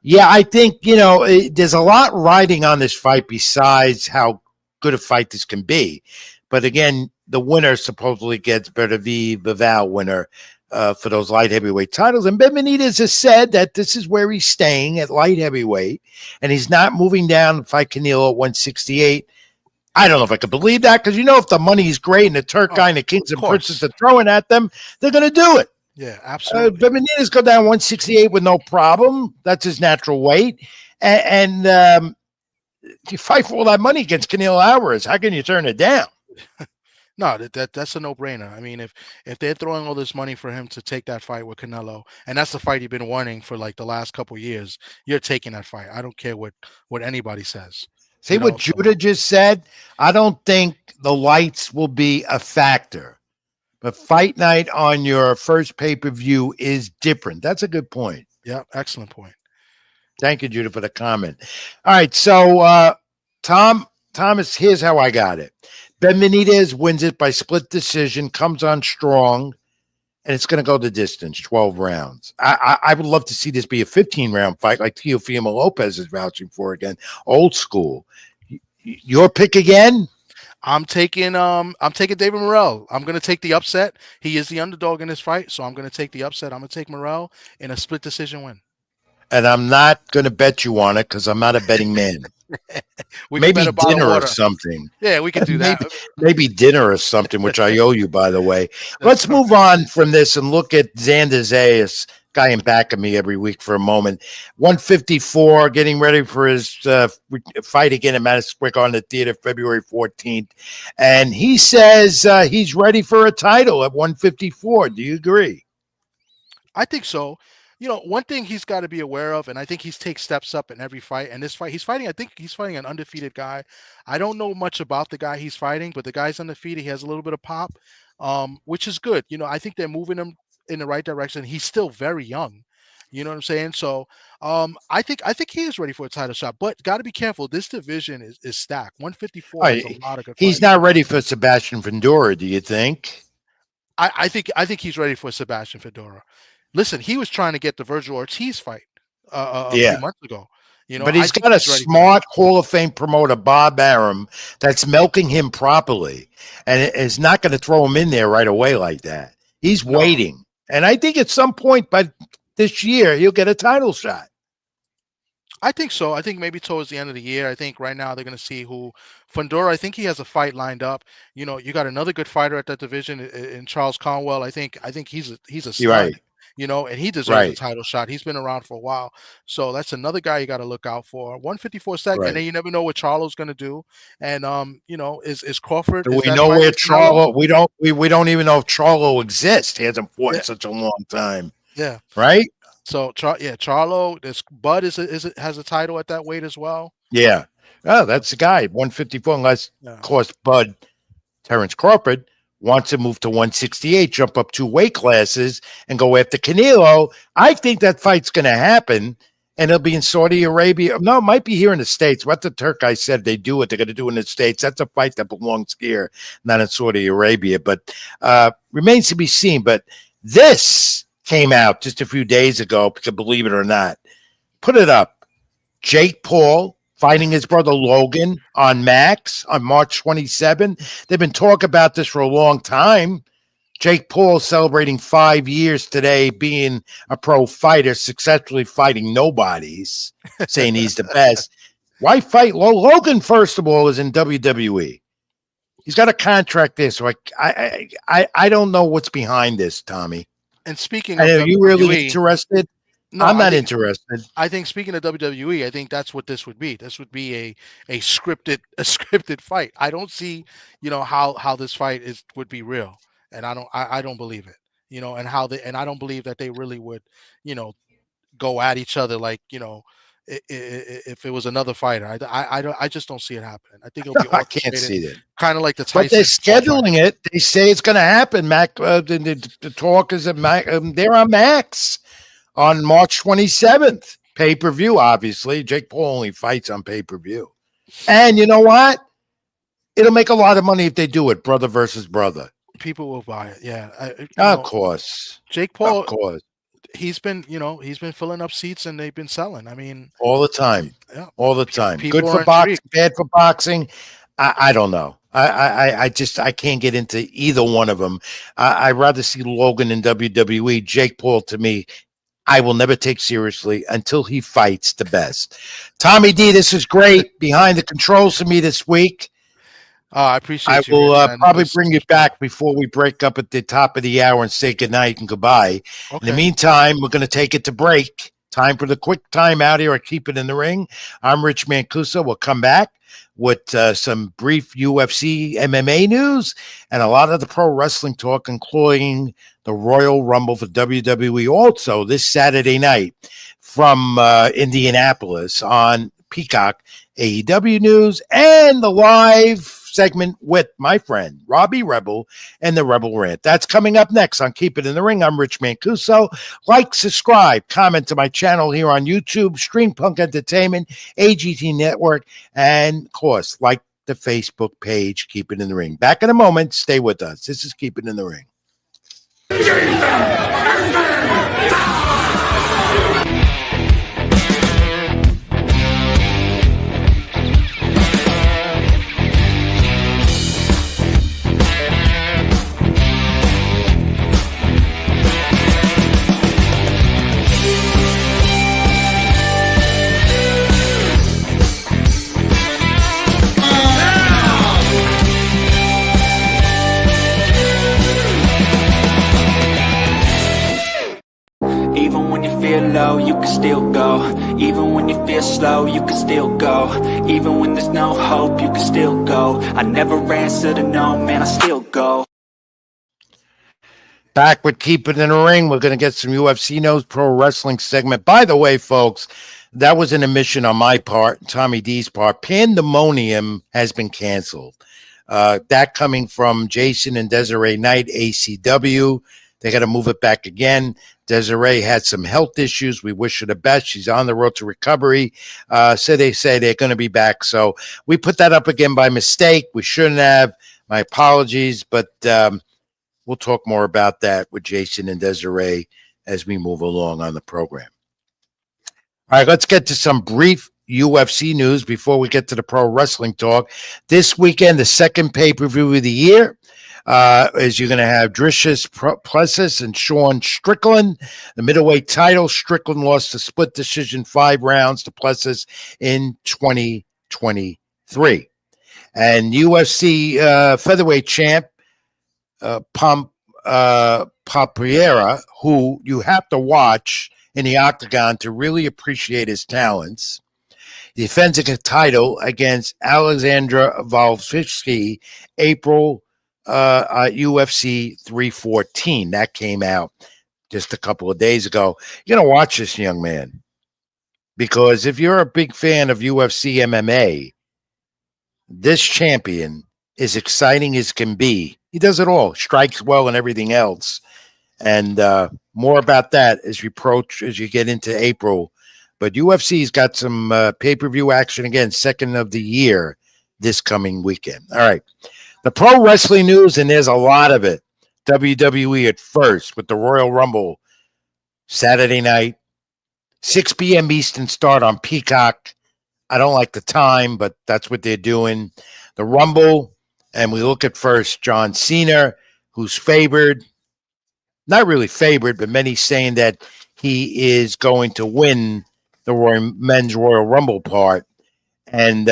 yeah, I think there's a lot riding on this fight besides how good a fight this can be. But again, the winner supposedly gets Bival winner for those light heavyweight titles. And Ben Benitez has said that this is where he's staying at light heavyweight, and he's not moving down to fight Canelo at 168. I don't know if I could believe that because if the money's great and the Turk Oh, guy and the Kings of and Princes course. are throwing at them, they're going to do it. Yeah, absolutely. Benitez go down 168 with no problem. That's his natural weight. And you fight for all that money against Canelo Alvarez. How can you turn it down? No, that's a no-brainer. I mean, if they're throwing all this money for him to take that fight with Canelo, and that's the fight you've been wanting for like the last couple years, you're taking that fight. I don't care what anybody says. See what So Judah just said? I don't think the lights will be a factor, but fight night on your first pay per view is different. That's a good point. yeah, excellent point. Thank you, Judah, for the comment. All right. So, Thomas, here's how I got it. Ben Benitez wins it by split decision, comes on strong, and it's going to go the distance, 12 rounds. I would love to see this be a 15-round fight like Teofimo Lopez is vouching for again, old school. Your pick again? I'm taking David Morrell. I'm gonna take the upset. He is the underdog in this fight, so I'm gonna take the upset. I'm gonna take Morrell in a split decision win. And I'm not going to bet you on it because I'm not a betting man. We could bet Maybe a bottle of dinner or water. something. Yeah, we could do that. Maybe dinner or something, which I owe you, by the way. That's Let's all move right. on from this and look at Xander Zayas, guy in back of me every week for a moment. 154, getting ready for his fight again at Madison Square Garden Theater, February 14th. And he says he's ready for a title at 154. Do you agree? I think so. One thing he's got to be aware of, and I think he's take steps up in every fight. And this fight, he's fighting. I think he's fighting an undefeated guy. I don't know much about the guy he's fighting, but the guy's undefeated. He has a little bit of pop, which is good. I think they're moving him in the right direction. He's still very young. You know what I'm saying? So, I think he is ready for a title shot, but got to be careful. This division is stacked. All 154 has a right. lot of good He's fights. not ready for Sebastian Fundora, do you think? I think he's ready for Sebastian Fedora. Listen, he was trying to get the Virgil Ortiz fight a few Yeah. months ago. But I he's think got a he's ready for that. smart Hall of Fame promoter, Bob Arum, that's milking him properly and is not going to throw him in there right away like that. He's No, waiting. And I think at some point by this year, he'll get a title shot. I think so. I think maybe towards the end of the year. I think right now they're going to see who Fundora. I think he has a fight lined up. You got another good fighter at that division in Charles Conwell. I think he's a You're right. stud. And he deserves a Right. title shot. He's been around for a while, so that's another guy you got to look out for. 154 sec, and Right. then you never know what Charlo's going to do. And is Crawford, Do is we that know fight where with Canelo? Charlo? We don't even know if Charlo exists. He hasn't fought in Yeah, such a long time. yeah. Right? So Charlo, this Bud has a title at that weight as well. Yeah. Oh, that's the guy. 154, unless of Yeah. course Bud Terrence Crawford wants to move to 168, jump up 2 weight classes, and go after Canelo. I think that fight's going to happen, and it'll be in Saudi Arabia. No, it might be here in the States. What the Turk guy said, they do what they're going to do in the States. That's a fight that belongs here, not in Saudi Arabia. But remains to be seen. But this came out just a few days ago, believe it or not. Put it up. Jake Paul fighting his brother Logan on Max on March 27. They've been talking about this for a long time. Jake Paul celebrating 5 years today being a pro fighter, successfully fighting nobodies, saying he's the best. Why fight Logan? First of all, is in WWE. He's got a contract there, so I don't know what's behind this, Tommy. And speaking of Are you really WWE, interested? no, I'm I not think interested. I think speaking of WWE, I think that's what this would be. This would be a scripted fight. I don't see, how this fight would be real, and I don't believe it. And I don't believe that they really would, you know, go at each other like, if it was another fighter. I just don't see it happening. I think it'll be I can't orchestrated, see that. kind of like the But they're Tyson Paul fight. scheduling it. They say it's going to happen. Mac, the talk is at Mac. They're on Max on March 27th. Pay-per-view, obviously. Jake Paul only fights on pay-per-view. And you know what? It'll make a lot of money if they do it, brother versus brother. People will buy it. Yeah, Of course. Jake Of Paul. course. He's been filling up seats and they've been selling. I mean, All the time. yeah, All the time. people Good are for boxing, intrigued. bad for boxing. I don't know. I can't get into either one of them. I'd rather see Logan in WWE. Jake Paul, to me, I will never take seriously until he fights the best. Tommy D, this is great. Behind the controls for me this week. I I appreciate you, will Rich, man. probably bring you back before we break up at the top of the hour and say goodnight and goodbye. In the Okay. meantime, we're going to take it to break. Time for the quick time out here at Keep It in the Ring. I'm Rich Mancuso. We'll come back with some brief UFC MMA news and a lot of the pro wrestling talk, including the Royal Rumble for WWE. Also, this Saturday night from Indianapolis on Peacock, AEW News, and the live segment with my friend Robbie Rebel and the Rebel Rant. That's coming up next on Keep It in the Ring. I'm Rich Mancuso. Like, subscribe, comment to my channel here on YouTube, Stream Punk Entertainment, AGT Network, and of course, like the Facebook page, Keep It in the Ring. Back in a moment. Stay with us. This is Keep It in the Ring. Even when you feel low, you can still go. Even when you feel slow, you can still go. Even when there's no hope, you can still go. I never answer to no, man, I still go. Back with Keep It in the Ring. We're going to get some UFC Knows Pro Wrestling segment. By the way, folks, that was an admission on my part, Tommy D's part. Pandemonium has been canceled. That coming from Jason and Desiree Knight, ACW. They got to move it back again. Desiree had some health issues. We wish her the best. She's on the road to recovery. So they say they're going to be back. So we put that up again by mistake. We shouldn't have. My apologies, but we'll talk more about that with Jason and Desiree as we move along on the program. All right, let's get to some brief UFC news before we get to the pro wrestling talk. This weekend, the second pay-per-view of the year, is you're going to have Dricius Plessis and Sean Strickland. The middleweight title, Strickland lost a split decision 5 rounds to Plessis in 2023. And UFC featherweight champ, Papiera, who you have to watch in the octagon to really appreciate his talents. He defends a title against Alexandra Volkanovski, April UFC 314. That came out just a couple of days ago. You're going to watch this young man because if you're a big fan of UFC MMA, this champion is exciting as can be. He does it all, strikes well and everything else. And more about that as you get into April. But UFC's got some pay-per-view action again, second of the year this coming weekend. All right. The pro wrestling news, and there's a lot of it. WWE at first with the Royal Rumble Saturday night, 6 p.m. Eastern start on Peacock. I don't like the time, but that's what they're doing. The Rumble, and we look at first John Cena, who's favored. Not really favored, but many saying that he is going to win the men's Royal Rumble part. And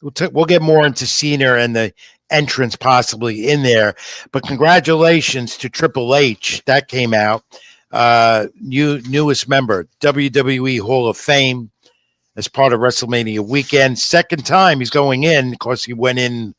we'll get more into Cena and the entrance possibly in there. But congratulations to Triple H. That came out. Newest member, WWE Hall of Fame as part of WrestleMania weekend. Second time he's going in. Of course, he went in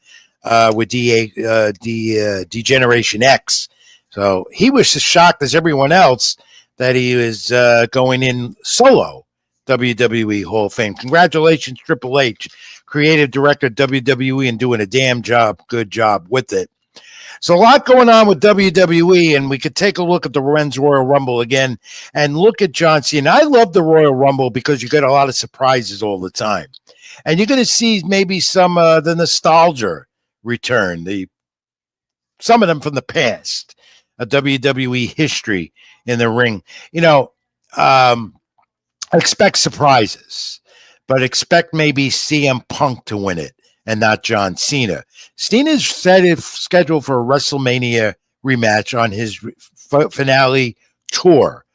with D-Generation X. So he was as shocked as everyone else that he was going in solo, WWE Hall of Fame. Congratulations, Triple H, creative director of WWE, and doing a good job with it. So a lot going on with WWE, and we could take a look at the Men's Royal Rumble again and look at John Cena. I love the Royal Rumble because you get a lot of surprises all the time. And you're going to see maybe some the nostalgia return, some of them from the past. A WWE history in the ring. Expect surprises, but expect maybe CM Punk to win it and not John Cena. Cena's scheduled for a WrestleMania rematch on his finale tour.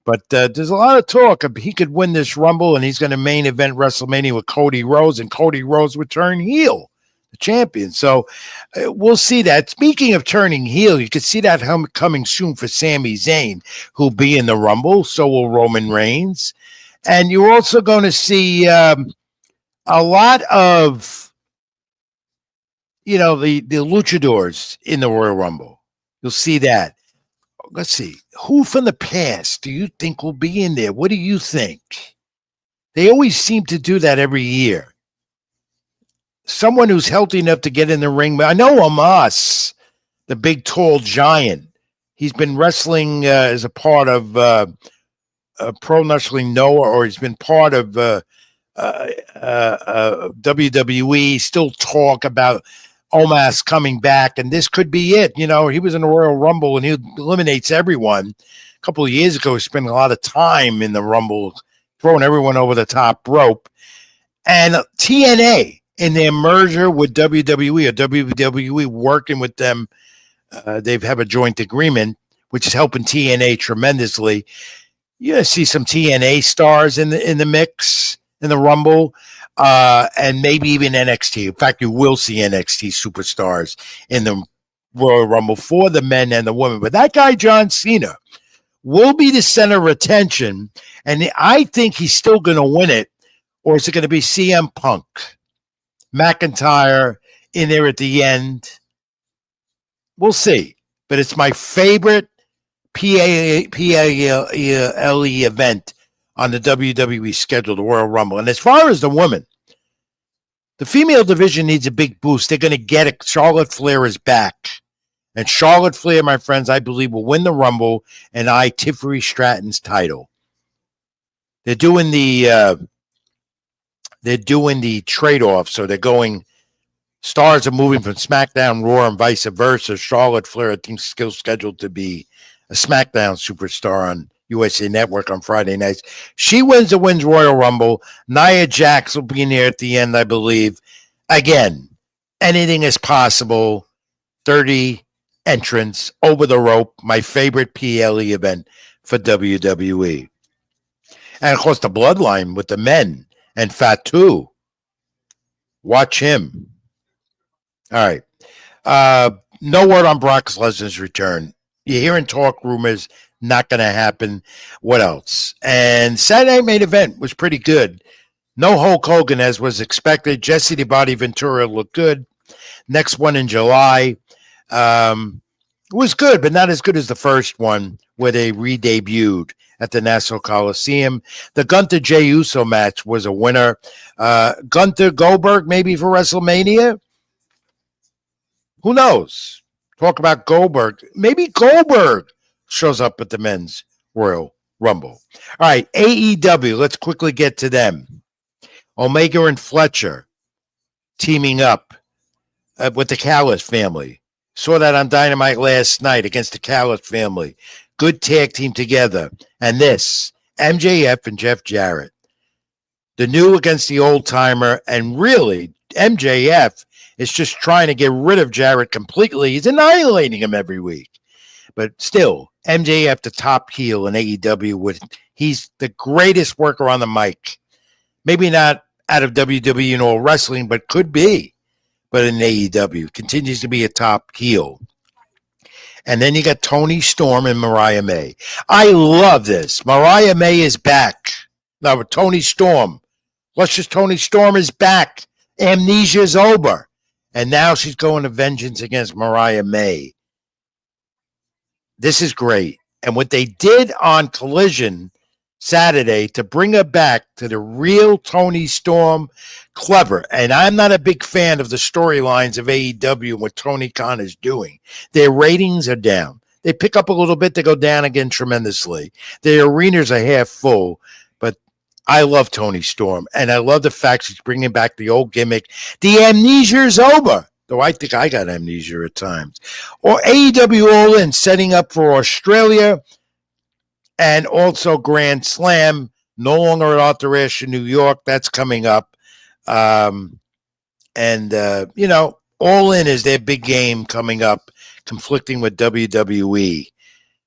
But there's a lot of talk. He could win this Rumble, and he's going to main event WrestleMania with Cody Rhodes, and Cody Rhodes would turn heel, the champion. So we'll see that. Speaking of turning heel, you could see that coming soon for Sami Zayn, who'll be in the Rumble. So will Roman Reigns. And you're also going to see a lot of, the luchadors in the Royal Rumble. You'll see that. Let's see. Who from the past do you think will be in there? What do you think? They always seem to do that every year. Someone who's healthy enough to get in the ring. I know Omos, the big, tall giant. He's been wrestling as a part of Pro Wrestling Noah, or he's been part of WWE. Still talk about Omos coming back, and this could be it. He was in the Royal Rumble, and he eliminates everyone. A couple of years ago, he spent a lot of time in the Rumble, throwing everyone over the top rope. And TNA, in their merger with WWE, or WWE working with them, they have a joint agreement, which is helping TNA tremendously. You see some TNA stars in the mix in the Rumble, and maybe even NXT. In fact, you will see NXT superstars in the Royal Rumble for the men and the women. But that guy, John Cena, will be the center of attention. And I think he's still going to win it. Or is it going to be CM Punk, McIntyre in there at the end? We'll see. But it's my favorite PALE event on the WWE schedule, the Royal Rumble. And as far as the women, the female division needs a big boost. They're going to get it. Charlotte Flair is back. And Charlotte Flair, my friends, I believe will win the Rumble and Tiffany Stratton's title. They're doing the trade-off. So they're going, stars are moving from SmackDown, Raw, and vice versa. Charlotte Flair, I think, is still scheduled to be a SmackDown superstar on USA Network on Friday nights. She wins the Women's Royal Rumble. Nia Jax will be in there at the end, I believe. Again, anything is possible. 30 entrants over the rope. My favorite PLE event for WWE. And, of course, the Bloodline with the men and Fatu. Watch him. All right. No word on Brock Lesnar's return. You're hearing talk rumors. Not going to happen. What else? And Saturday main event was pretty good. No Hulk Hogan as was expected. Jesse the Body Ventura looked good. Next one in July was good, but not as good as the first one where they re-debuted at the Nassau Coliseum. The Gunther Jey Uso match was a winner. Gunther Goldberg maybe for WrestleMania. Who knows? Talk about Goldberg. Maybe Goldberg shows up at the Men's Royal Rumble. All right, AEW. Let's quickly get to them. Omega and Fletcher teaming up with the Callis family. Saw that on Dynamite last night against the Callis family. Good tag team together. And this, MJF and Jeff Jarrett. The new against the old timer. And really, MJF is just trying to get rid of Jarrett completely. He's annihilating him every week. But still, MJF, the top heel in AEW, he's the greatest worker on the mic. Maybe not out of WWE and all wrestling, but could be. But in AEW, continues to be a top heel. And then you got Tony Storm and Mariah May. I love this. Mariah May is back. Now with Tony Storm. Luscious Tony Storm is back. Amnesia is over. And now she's going to vengeance against Mariah May. This is great. And what they did on Collision Saturday to bring her back to the real Tony Storm, clever. And I'm not a big fan of the storylines of AEW and what Tony Khan is doing. Their ratings are down. They pick up a little bit, they go down again tremendously. Their arenas are half full, but I love Tony Storm. And I love the fact she's bringing back the old gimmick. The amnesia is over. Though I think I got amnesia at times. Or AEW All In, setting up for Australia and also Grand Slam, no longer at Arthur Ashe in New York. That's coming up. All In is their big game coming up, conflicting with WWE.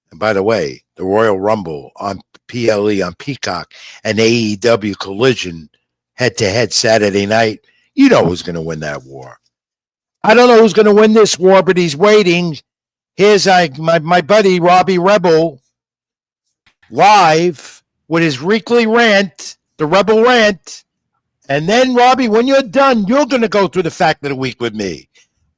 And by the way, the Royal Rumble on PLE on Peacock and AEW Collision head-to-head Saturday night. You know who's going to win that war. I don't know who's going to win this war, but he's waiting. Here's my buddy Robbie Rebel live with his weekly rant, the Rebel Rant. And then, Robbie, when you're done, you're going to go through the fact of the week with me.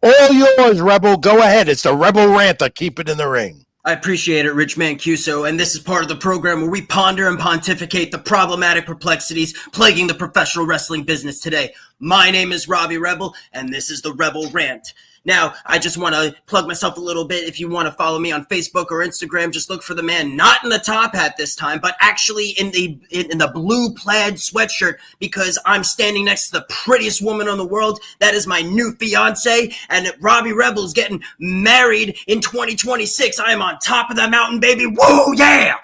All yours, Rebel. Go ahead. It's the Rebel Rant. I keep it in the ring. I appreciate it, Rich Mancuso, and this is part of the program where we ponder and pontificate the problematic perplexities plaguing the professional wrestling business today. My name is Robbie Rebel, and this is the Rebel Rant. Now, I just want to plug myself a little bit. If you want to follow me on Facebook or Instagram, just look for the man, not in the top hat this time, but actually in the blue plaid sweatshirt, because I'm standing next to the prettiest woman in the world. That is my new fiance, and Robbie Rebel is getting married in 2026. I am on top of the mountain, baby. Woo, yeah!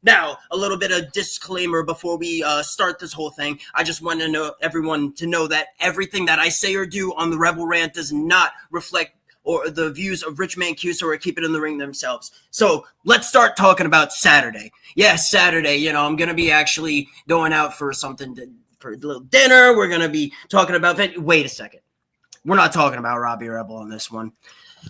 Now, a little bit of disclaimer before we start this whole thing. I just want to know everyone to know that everything that I say or do on the Rebel Rant does not reflect or the views of Rich Mancuso or Keep It in the Ring themselves. So let's start talking about Saturday. Yes, Saturday. I'm going to be actually going out for something for a little dinner. We're going to be talking about that. Wait a second. We're not talking about Robbie Rebel on this one.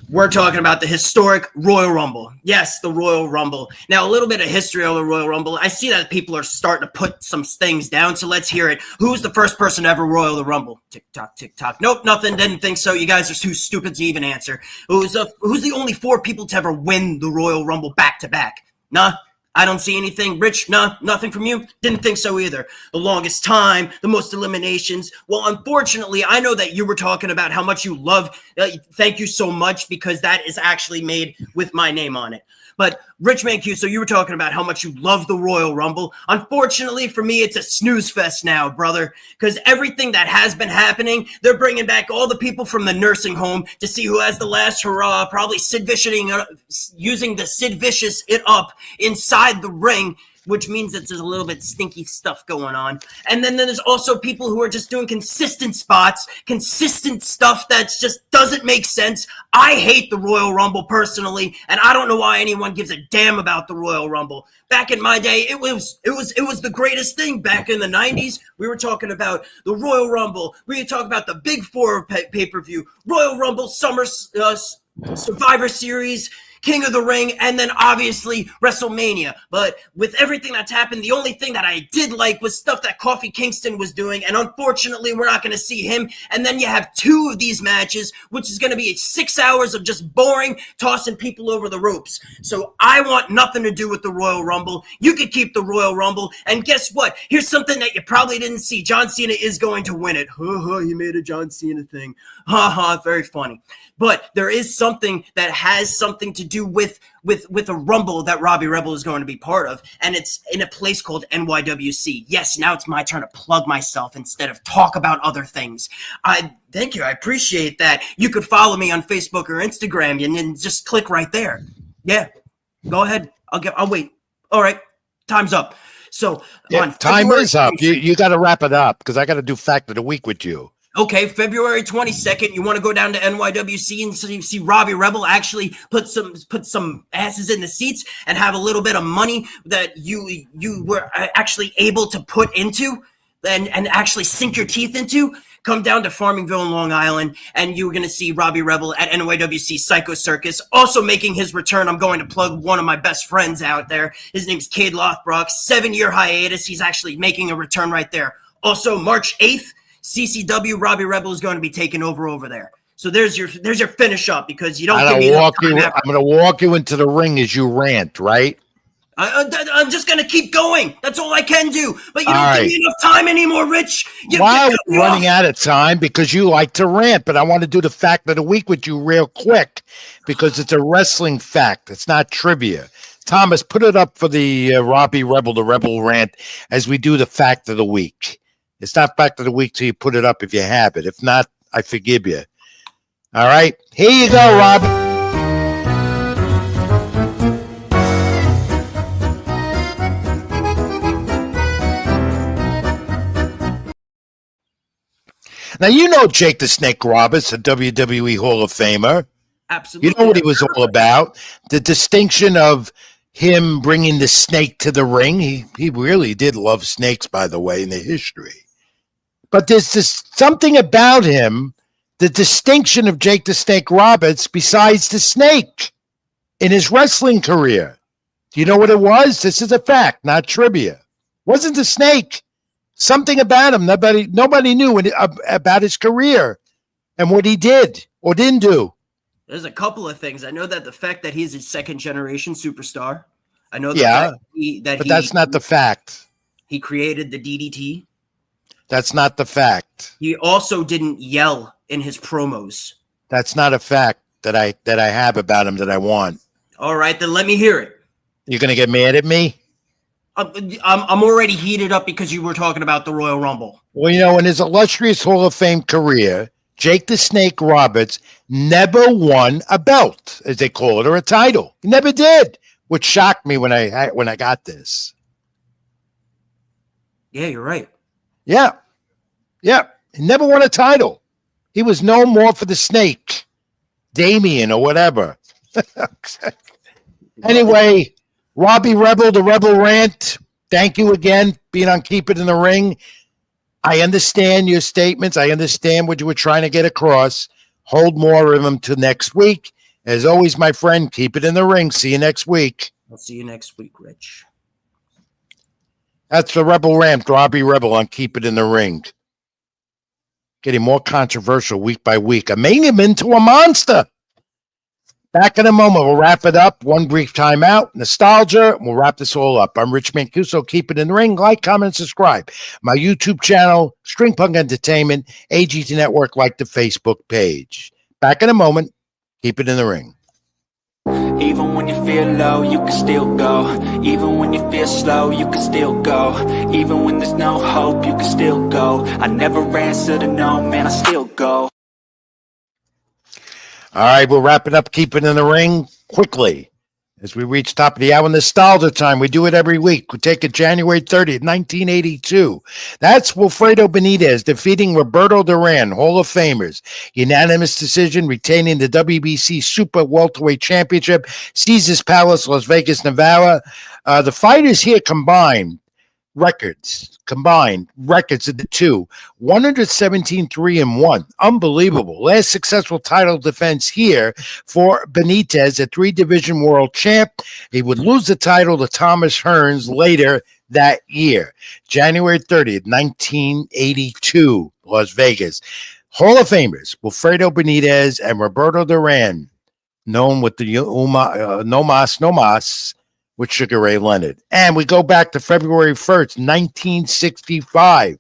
We're talking about the historic Royal Rumble. Yes, the Royal Rumble. Now, a little bit of history on the Royal Rumble. I see that people are starting to put some things down, so let's hear it. Who's the first person to ever Royal the Rumble? Tick tock, tick tock. Nope, nothing. Didn't think so. You guys are too stupid to even answer. Who's the only 4 people to ever win the Royal Rumble back to back? Nah. I don't see anything. Rich, nah, nothing from you? Didn't think so either. The longest time, the most eliminations. Well, unfortunately, I know that you were talking about how much you love. Thank you so much, because that is actually made with my name on it. But Rich Mancuso, you were talking about how much you love the Royal Rumble. Unfortunately for me, it's a snooze fest now, brother, because everything that has been happening, they're bringing back all the people from the nursing home to see who has the last hurrah, probably using the Sid Vicious it up inside the ring, which means that there's a little bit stinky stuff going on. And then there's also people who are just doing consistent spots, consistent stuff that just doesn't make sense. I hate the Royal Rumble personally, and I don't know why anyone gives a damn about the Royal Rumble. Back in my day, it was the greatest thing. Back in the 90s, we were talking about the Royal Rumble. We were talking about the Big Four pay-per-view, Royal Rumble, Summer Survivor Series, King of the Ring, and then obviously WrestleMania. But with everything that's happened, the only thing that I did like was stuff that Kofi Kingston was doing, and unfortunately we're not going to see him. And then you have 2 of these matches, which is going to be 6 hours of just boring, tossing people over the ropes. So I want nothing to do with the Royal Rumble. You could keep the Royal Rumble, and guess what? Here's something that you probably didn't see. John Cena is going to win it. He made a John Cena thing. Very funny. But there is something that has something to do with a Rumble that Robbie Rebel is going to be part of, and it's in a place called NYWC. Yes, now it's my turn to plug myself instead of talk about other things. Thank you. I appreciate that. You could follow me on Facebook or Instagram, and then just click right there. Yeah, go ahead. I'll wait. All right, time's up. So time is up. You got to wrap it up, because I got to do Fact of the Week with you. Okay, February 22nd, you want to go down to NYWC and see Robbie Rebel actually put some asses in the seats and have a little bit of money that you were actually able to put into and actually sink your teeth into. Come down to Farmingville in Long Island, and you're going to see Robbie Rebel at NYWC Psycho Circus. Also making his return, I'm going to plug one of my best friends out there. His name's Cade Lothbrock. 7-year hiatus. He's actually making a return right there. Also, March 8th, CCW, Robbie Rebel is going to be taking over there. So there's your finish up, because you don't give me enough time. I'm going to walk you into the ring as you rant, right? I'm just going to keep going. That's all I can do. But you don't give me enough time anymore, Rich. Why are we running out of time? Because you like to rant, but I want to do the Fact of the Week with you real quick, because it's a wrestling fact. It's not trivia. Thomas, put it up for the Robbie Rebel, the Rebel rant, as we do the Fact of the Week. It's not Fact of the Week till you put it up if you have it. If not, I forgive you. All right. Here you go, Rob. Now, you know Jake the Snake Roberts, a WWE Hall of Famer. Absolutely. You know what he was all about. The distinction of him bringing the snake to the ring. He really did love snakes, by the way, in the history. But there's something about him, the distinction of Jake the Snake Roberts, besides the snake in his wrestling career. Do you know what it was? This is a fact, not trivia. Wasn't the snake. Something about him. Nobody knew about his career and what he did or didn't do. There's a couple of things. I know that the fact that he's a second-generation superstar. I know but that's not the fact. He created the DDT. That's not the fact. He also didn't yell in his promos. That's not a fact that I have about him that I want. All right, then let me hear it. You're going to get mad at me? I'm already heated up because you were talking about the Royal Rumble. Well, you know, in his illustrious Hall of Fame career, Jake the Snake Roberts never won a belt, as they call it, or a title. He never did, which shocked me when I got this. Yeah, you're right. Yeah. He never won a title. He was no more for the snake, Damien or whatever. Anyway, Robbie Rebel, the Rebel Rant, thank you again being on Keep It in the Ring. I understand your statements. I understand what you were trying to get across. Hold more of them to next week. As always, my friend, keep it in the ring. See you next week. I'll see you next week, Rich. That's the Rebel Ramp, Robbie Rebel on Keep It in the Ring. Getting more controversial week by week. I made him into a monster. Back in a moment, we'll wrap it up. One brief time out. Nostalgia. We'll wrap this all up. I'm Rich Mancuso. Keep it in the ring. Like, comment, subscribe. My YouTube channel, String Punk Entertainment, AGT Network, like the Facebook page. Back in a moment. Keep it in the ring. Even when you feel low, you can still go. Even when you feel slow, you can still go. Even when there's no hope, you can still go. I never answer to no, man, I still go. All right, we'll wrap it up. Keep it in the ring quickly. As we reach top of the hour, nostalgia time. We do it every week. We take it January 30th, 1982. That's Wilfredo Benitez defeating Roberto Duran, Hall of Famers. Unanimous decision, retaining the WBC Super Welterweight Championship. Caesars Palace, Las Vegas, Nevada. The fighters here combined records of the two 117-3-1. Unbelievable. Last successful title defense here for Benitez, a 3-division world champ. He would lose the title to Thomas Hearns later that year. January 30th, 1982, Las Vegas. Hall of Famers Wilfredo Benitez and Roberto Duran, known with the No Mas with Sugar Ray Leonard. And we go back to February 1st, 1965.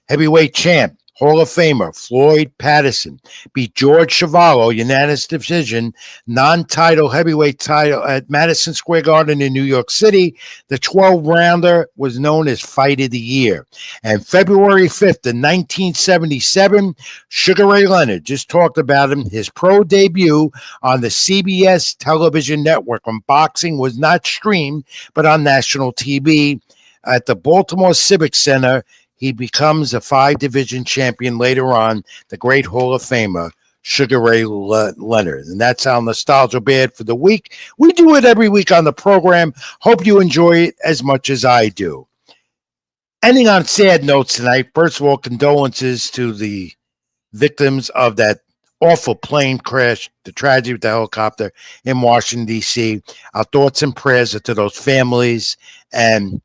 Heavyweight champ, Hall of Famer Floyd Patterson beat George Chuvalo, unanimous decision, non-title heavyweight title at Madison Square Garden in New York City. The 12-rounder was known as Fight of the Year. And February 5th of 1977, Sugar Ray Leonard, just talked about him, his pro debut on the CBS television network when boxing was not streamed, but on national TV at the Baltimore Civic Center. He becomes a 5-division champion later on, the great Hall of Famer, Sugar Ray Leonard. And that's our Nostalgia Bad for the week. We do it every week on the program. Hope you enjoy it as much as I do. Ending on sad notes tonight, first of all, condolences to the victims of that awful plane crash, the tragedy with the helicopter in Washington, D.C. Our thoughts and prayers are to those families, and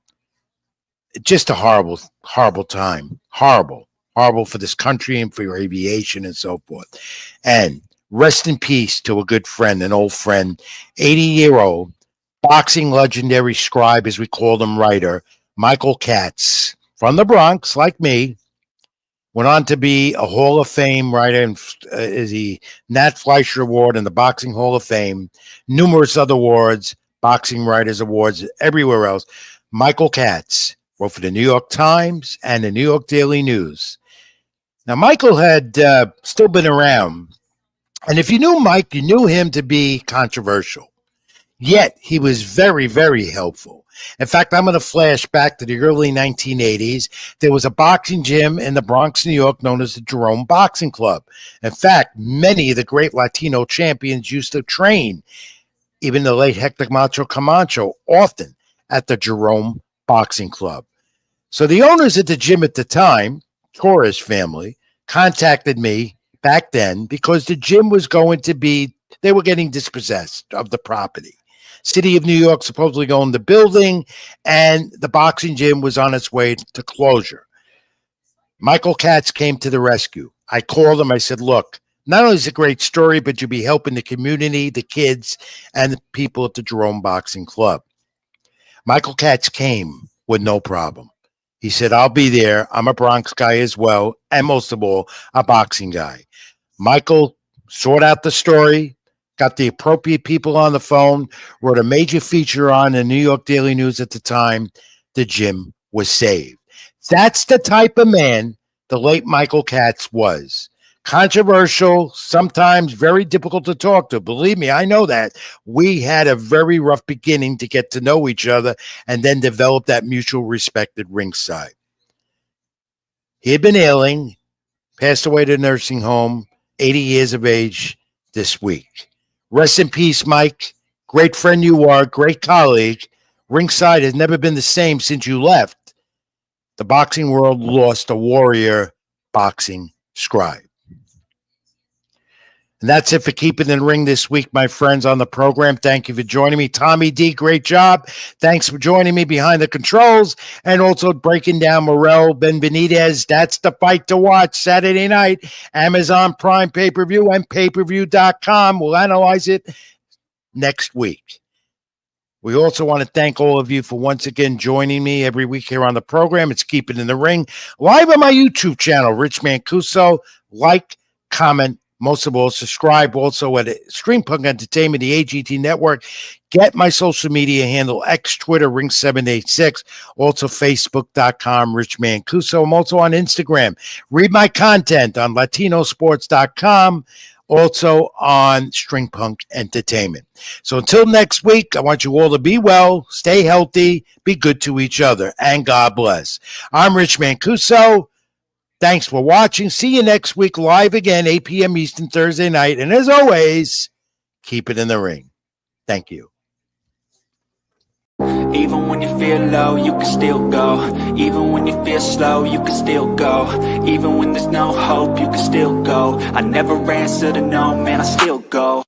just a horrible, horrible time. Horrible for this country and for your aviation and so forth. And rest in peace to a good friend, an old friend, 80-year-old boxing legendary scribe, as we called him, writer, Michael Katz, from the Bronx, like me, went on to be a Hall of Fame writer and is the Nat Fleischer Award and the Boxing Hall of Fame, numerous other awards, Boxing Writers Awards, everywhere else. Michael Katz wrote for the New York Times and the New York Daily News. Now, Michael had still been around. And if you knew Mike, you knew him to be controversial. Yet, he was very, very helpful. In fact, I'm going to flash back to the early 1980s. There was a boxing gym in the Bronx, New York, known as the Jerome Boxing Club. In fact, many of the great Latino champions used to train, even the late Hector Macho Camacho, often at the Jerome Boxing Club. So the owners at the gym at the time, Torres family, contacted me back then because the gym was they were getting dispossessed of the property. City of New York supposedly owned the building, and the boxing gym was on its way to closure. Michael Katz came to the rescue. I called him. I said, look, not only is it a great story, but you'll be helping the community, the kids, and the people at the Jerome Boxing Club. Michael Katz came with no problem. He said, I'll be there. I'm a Bronx guy as well, and most of all, a boxing guy. Michael sorted out the story, got the appropriate people on the phone, wrote a major feature on the New York Daily News at the time. The gym was saved. That's the type of man the late Michael Katz was. Controversial, sometimes very difficult to talk to. Believe me, I know that. We had a very rough beginning to get to know each other and then develop that mutual respect at ringside. He had been ailing, passed away to a nursing home, 80 years of age this week. Rest in peace, Mike. Great friend you are, great colleague. Ringside has never been the same since you left. The boxing world lost a warrior boxing scribe. And that's it for Keeping in the Ring this week, my friends, on the program. Thank you for joining me. Tommy D, great job. Thanks for joining me behind the controls and also breaking down Morel Benvenidez. That's the fight to watch Saturday night. Amazon Prime pay-per-view and payperview.com. We'll analyze it next week. We also want to thank all of you for once again joining me every week here on the program. It's Keeping in the Ring, live on my YouTube channel, Rich Mancuso. Like, comment, most of all, subscribe also at Stream Punk Entertainment, the AGT Network. Get my social media handle, X, Twitter, Ring786, also Facebook.com, Rich Mancuso. I'm also on Instagram. Read my content on LatinoSports.com, also on String Punk Entertainment. So until next week, I want you all to be well, stay healthy, be good to each other, and God bless. I'm Rich Mancuso. Thanks for watching. See you next week live again, 8 p.m. Eastern, Thursday night. And as always, keep it in the ring. Thank you. Even when you feel low, you can still go. Even when you feel slow, you can still go. Even when there's no hope, you can still go. I never answer to no, man, I still go.